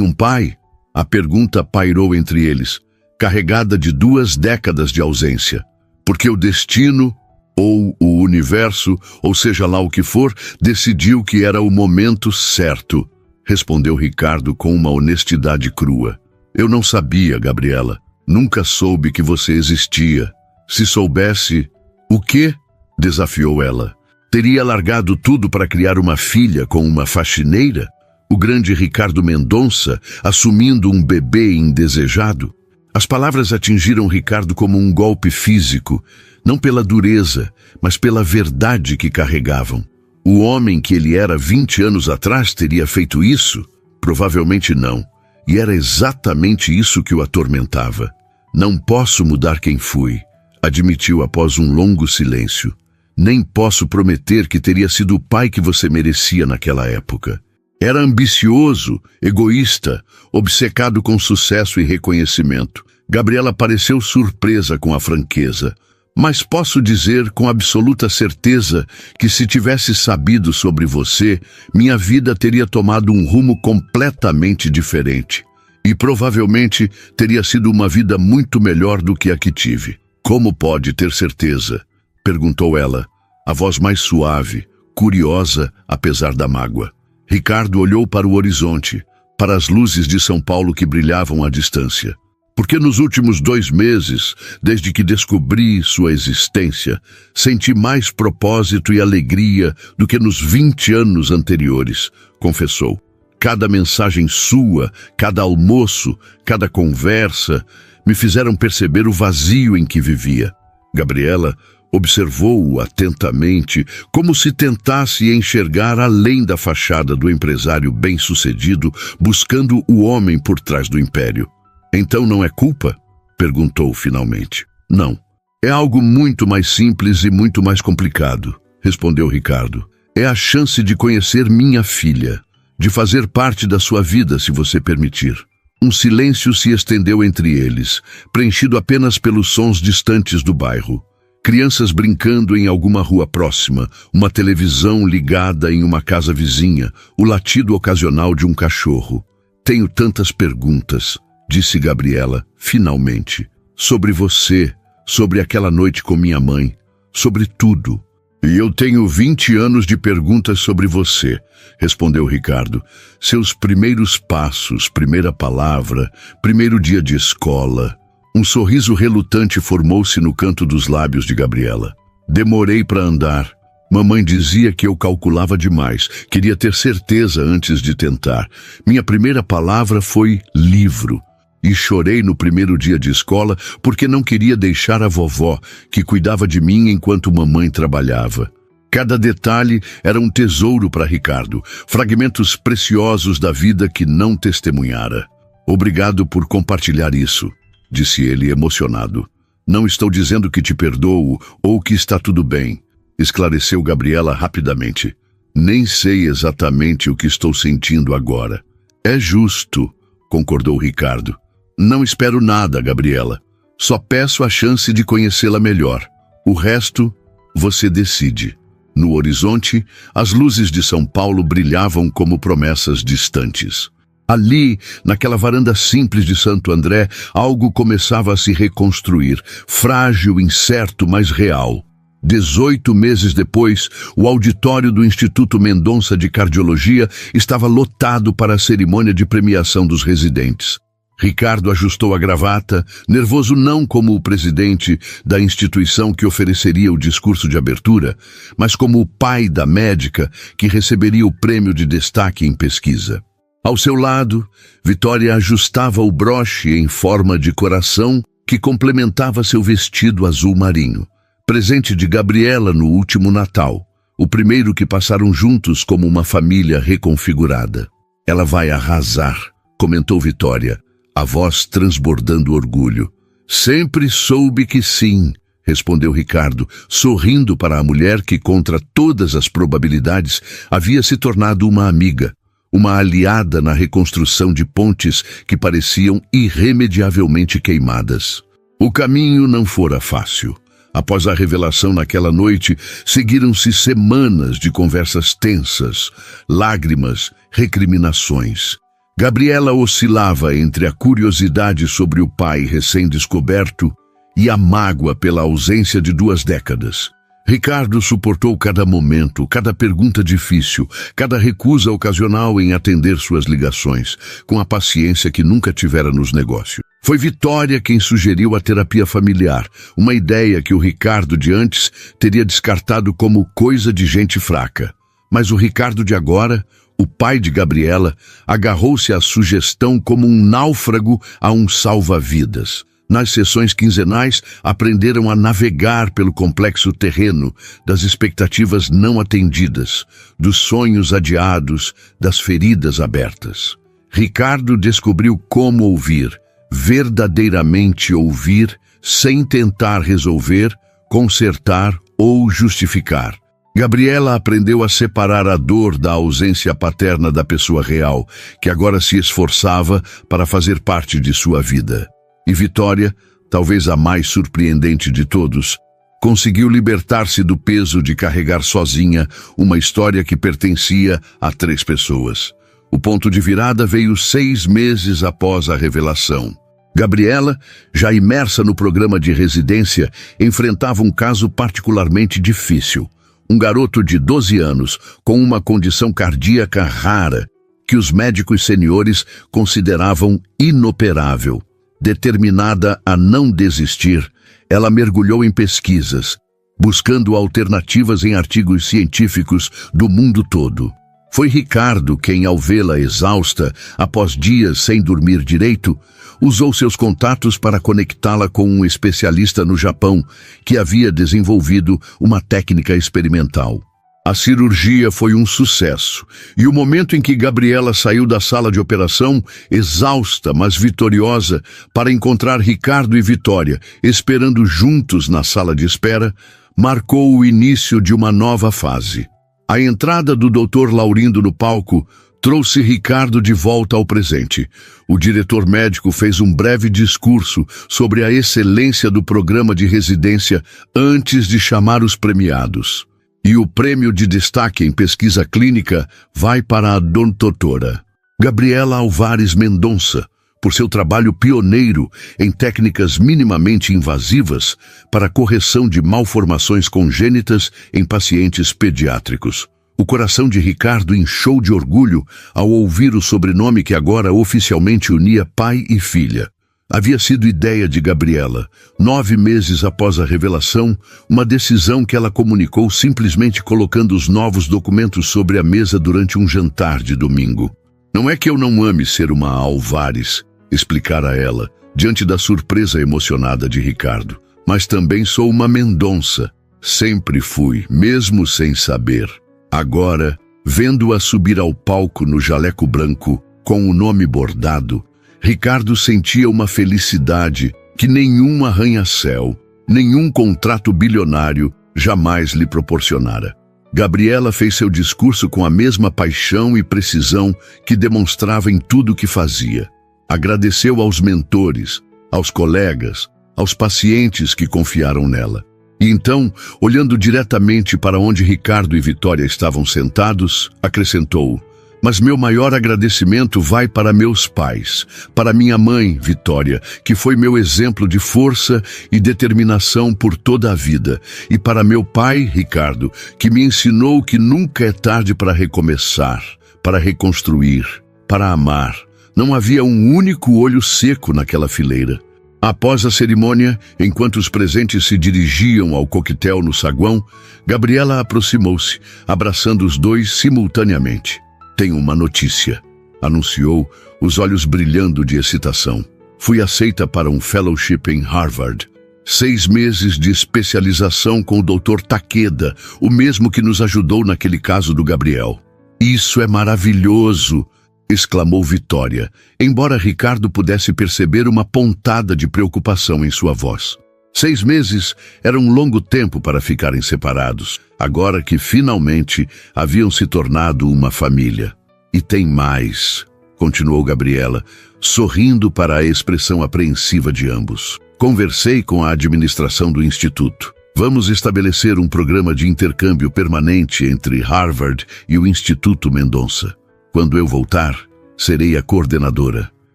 um pai? A pergunta pairou entre eles, carregada de 2 décadas de ausência. Porque o destino, ou o universo, ou seja lá o que for, decidiu que era o momento certo. Respondeu Ricardo com uma honestidade crua. Eu não sabia, Gabriela. Nunca soube que você existia. Se soubesse... O quê? Desafiou ela. Teria largado tudo para criar uma filha com uma faxineira? O grande Ricardo Mendonça assumindo um bebê indesejado? As palavras atingiram Ricardo como um golpe físico, não pela dureza, mas pela verdade que carregavam. O homem que ele era 20 anos atrás teria feito isso? Provavelmente não. E era exatamente isso que o atormentava. Não posso mudar quem fui, admitiu após um longo silêncio. Nem posso prometer que teria sido o pai que você merecia naquela época. Era ambicioso, egoísta, obcecado com sucesso e reconhecimento. Gabriela pareceu surpresa com a franqueza. Mas posso dizer com absoluta certeza que se tivesse sabido sobre você, minha vida teria tomado um rumo completamente diferente. E provavelmente teria sido uma vida muito melhor do que a que tive. Como pode ter certeza? Perguntou ela, a voz mais suave, curiosa apesar da mágoa. Ricardo olhou para o horizonte, para as luzes de São Paulo que brilhavam à distância. Porque nos últimos 2 meses, desde que descobri sua existência, senti mais propósito e alegria do que nos 20 anos anteriores, confessou. Cada mensagem sua, cada almoço, cada conversa, me fizeram perceber o vazio em que vivia. Gabriela observou-o atentamente, como se tentasse enxergar além da fachada do empresário bem-sucedido, buscando o homem por trás do império. Então não é culpa? Perguntou finalmente. Não. É algo muito mais simples e muito mais complicado, respondeu Ricardo. É a chance de conhecer minha filha, de fazer parte da sua vida, se você permitir. Um silêncio se estendeu entre eles, preenchido apenas pelos sons distantes do bairro. crianças brincando em alguma rua próxima, uma televisão ligada em uma casa vizinha, o latido ocasional de um cachorro. Tenho tantas perguntas, disse Gabriela, finalmente. Sobre você, sobre aquela noite com minha mãe, sobre tudo. E eu tenho 20 anos de perguntas sobre você, respondeu Ricardo. Seus primeiros passos, primeira palavra, primeiro dia de escola. Um sorriso relutante formou-se no canto dos lábios de Gabriela. Demorei para andar. Mamãe dizia que eu calculava demais, queria ter certeza antes de tentar. Minha primeira palavra foi livro. E chorei no primeiro dia de escola porque não queria deixar a vovó, que cuidava de mim enquanto mamãe trabalhava. Cada detalhe era um tesouro para Ricardo, fragmentos preciosos da vida que não testemunhara. Obrigado por compartilhar isso, disse ele emocionado. Não estou dizendo que te perdoo ou que está tudo bem, esclareceu Gabriela rapidamente. Nem sei exatamente o que estou sentindo agora. É justo, concordou Ricardo. Não espero nada, Gabriela. Só peço a chance de conhecê-la melhor. O resto, você decide. No horizonte, as luzes de São Paulo brilhavam como promessas distantes. Ali, naquela varanda simples de Santo André, algo começava a se reconstruir, frágil, incerto, mas real. 18 meses depois, o auditório do Instituto Mendonça de Cardiologia estava lotado para a cerimônia de premiação dos residentes. Ricardo ajustou a gravata, nervoso não como o presidente da instituição que ofereceria o discurso de abertura, mas como o pai da médica que receberia o prêmio de destaque em pesquisa. Ao seu lado, Vitória ajustava o broche em forma de coração que complementava seu vestido azul marinho, presente de Gabriela no último Natal, o primeiro que passaram juntos como uma família reconfigurada. Ela vai arrasar, comentou Vitória, a voz transbordando orgulho. Sempre soube que sim, respondeu Ricardo, sorrindo para a mulher que, contra todas as probabilidades, havia se tornado uma amiga, uma aliada na reconstrução de pontes que pareciam irremediavelmente queimadas. O caminho não fora fácil. Após a revelação naquela noite, seguiram-se semanas de conversas tensas, lágrimas, recriminações. Gabriela oscilava entre a curiosidade sobre o pai recém-descoberto e a mágoa pela ausência de 2 décadas. Ricardo suportou cada momento, cada pergunta difícil, cada recusa ocasional em atender suas ligações, com a paciência que nunca tivera nos negócios. Foi Vitória quem sugeriu a terapia familiar, uma ideia que o Ricardo de antes teria descartado como coisa de gente fraca. Mas o Ricardo de agora, o pai de Gabriela, agarrou-se à sugestão como um náufrago a um salva-vidas. Nas sessões quinzenais, aprenderam a navegar pelo complexo terreno das expectativas não atendidas, dos sonhos adiados, das feridas abertas. Ricardo descobriu como ouvir, verdadeiramente ouvir, sem tentar resolver, consertar ou justificar. Gabriela aprendeu a separar a dor da ausência paterna da pessoa real, que agora se esforçava para fazer parte de sua vida. E Vitória, talvez a mais surpreendente de todos, conseguiu libertar-se do peso de carregar sozinha uma história que pertencia a 3 pessoas. O ponto de virada veio 6 meses após a revelação. Gabriela, já imersa no programa de residência, enfrentava um caso particularmente difícil. Um garoto de 12 anos, com uma condição cardíaca rara, que os médicos seniores consideravam inoperável. Determinada a não desistir, ela mergulhou em pesquisas, buscando alternativas em artigos científicos do mundo todo. Foi Ricardo quem, ao vê-la exausta, após dias sem dormir direito, usou seus contatos para conectá-la com um especialista no Japão que havia desenvolvido uma técnica experimental. A cirurgia foi um sucesso, e o momento em que Gabriela saiu da sala de operação, exausta, mas vitoriosa, para encontrar Ricardo e Vitória, esperando juntos na sala de espera, marcou o início de uma nova fase. A entrada do Dr. Laurindo no palco trouxe Ricardo de volta ao presente. O diretor médico fez um breve discurso sobre a excelência do programa de residência antes de chamar os premiados. E o prêmio de destaque em pesquisa clínica vai para a doutora Gabriela Álvares Mendonça, por seu trabalho pioneiro em técnicas minimamente invasivas para a correção de malformações congênitas em pacientes pediátricos. O coração de Ricardo inchou de orgulho ao ouvir o sobrenome que agora oficialmente unia pai e filha. Havia sido ideia de Gabriela. 9 meses após a revelação, uma decisão que ela comunicou simplesmente colocando os novos documentos sobre a mesa durante um jantar de domingo. Não é que eu não ame ser uma Álvares, explicara ela, diante da surpresa emocionada de Ricardo. Mas também sou uma Mendonça. Sempre fui, mesmo sem saber. Agora, vendo-a subir ao palco no jaleco branco, com o nome bordado, Ricardo sentia uma felicidade que nenhum arranha-céu, nenhum contrato bilionário jamais lhe proporcionara. Gabriela fez seu discurso com a mesma paixão e precisão que demonstrava em tudo o que fazia. Agradeceu aos mentores, aos colegas, aos pacientes que confiaram nela. E então, olhando diretamente para onde Ricardo e Vitória estavam sentados, acrescentou: mas meu maior agradecimento vai para meus pais, para minha mãe, Vitória, que foi meu exemplo de força e determinação por toda a vida, e para meu pai, Ricardo, que me ensinou que nunca é tarde para recomeçar, para reconstruir, para amar. Não havia um único olho seco naquela fileira. Após a cerimônia, enquanto os presentes se dirigiam ao coquetel no saguão, Gabriela aproximou-se, abraçando os dois simultaneamente. Tenho uma notícia, anunciou, os olhos brilhando de excitação. Fui aceita para um fellowship em Harvard. 6 meses de especialização com o Dr. Takeda, o mesmo que nos ajudou naquele caso do Gabriel. Isso é maravilhoso! Exclamou Vitória, embora Ricardo pudesse perceber uma pontada de preocupação em sua voz. 6 meses era um longo tempo para ficarem separados, agora que finalmente haviam se tornado uma família. E tem mais, continuou Gabriela, sorrindo para a expressão apreensiva de ambos. Conversei com a administração do instituto. Vamos estabelecer um programa de intercâmbio permanente entre Harvard e o Instituto Mendonça. Quando eu voltar, serei a coordenadora.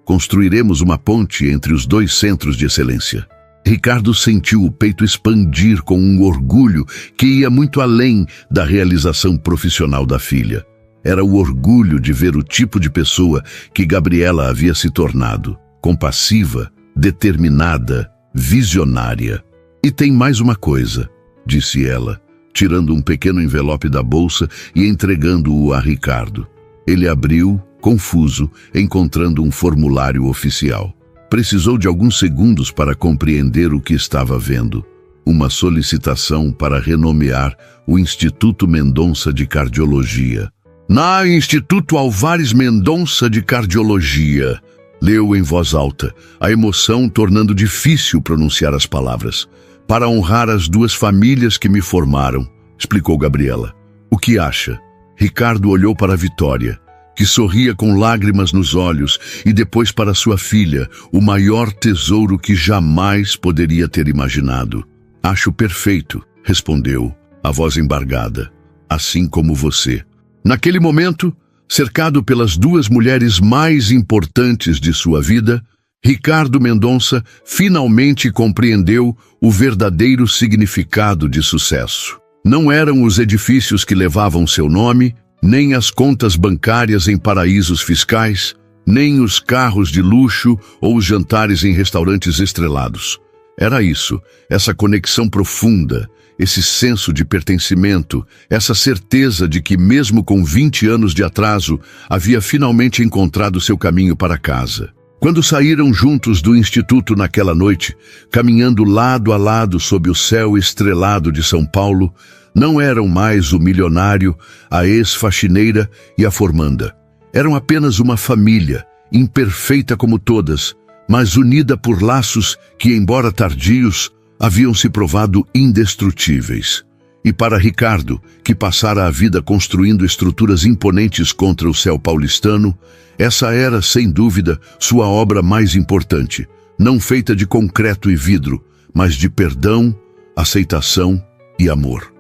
Construiremos uma ponte entre os 2 centros de excelência. Ricardo sentiu o peito expandir com um orgulho que ia muito além da realização profissional da filha. Era o orgulho de ver o tipo de pessoa que Gabriela havia se tornado. Compassiva, determinada, visionária. E tem mais uma coisa, disse ela, tirando um pequeno envelope da bolsa e entregando-o a Ricardo. Ele abriu, confuso, encontrando um formulário oficial. Precisou de alguns segundos para compreender o que estava vendo. Uma solicitação para renomear o Instituto Mendonça de Cardiologia. Na Instituto Álvares Mendonça de Cardiologia, leu em voz alta, a emoção tornando difícil pronunciar as palavras. Para honrar as 2 famílias que me formaram, explicou Gabriela. O que acha? Ricardo olhou para Vitória, que sorria com lágrimas nos olhos, e depois para sua filha, o maior tesouro que jamais poderia ter imaginado. Acho perfeito, respondeu, a voz embargada, assim como você. Naquele momento, cercado pelas 2 mulheres mais importantes de sua vida, Ricardo Mendonça finalmente compreendeu o verdadeiro significado de sucesso. Não eram os edifícios que levavam seu nome, nem as contas bancárias em paraísos fiscais, nem os carros de luxo ou os jantares em restaurantes estrelados. Era isso, essa conexão profunda, esse senso de pertencimento, essa certeza de que, mesmo com 20 anos de atraso, havia finalmente encontrado seu caminho para casa. Quando saíram juntos do instituto naquela noite, caminhando lado a lado sob o céu estrelado de São Paulo, não eram mais o milionário, a ex-faxineira e a formanda. Eram apenas uma família, imperfeita como todas, mas unida por laços que, embora tardios, haviam se provado indestrutíveis. E para Ricardo, que passara a vida construindo estruturas imponentes contra o céu paulistano, essa era, sem dúvida, sua obra mais importante, não feita de concreto e vidro, mas de perdão, aceitação e amor.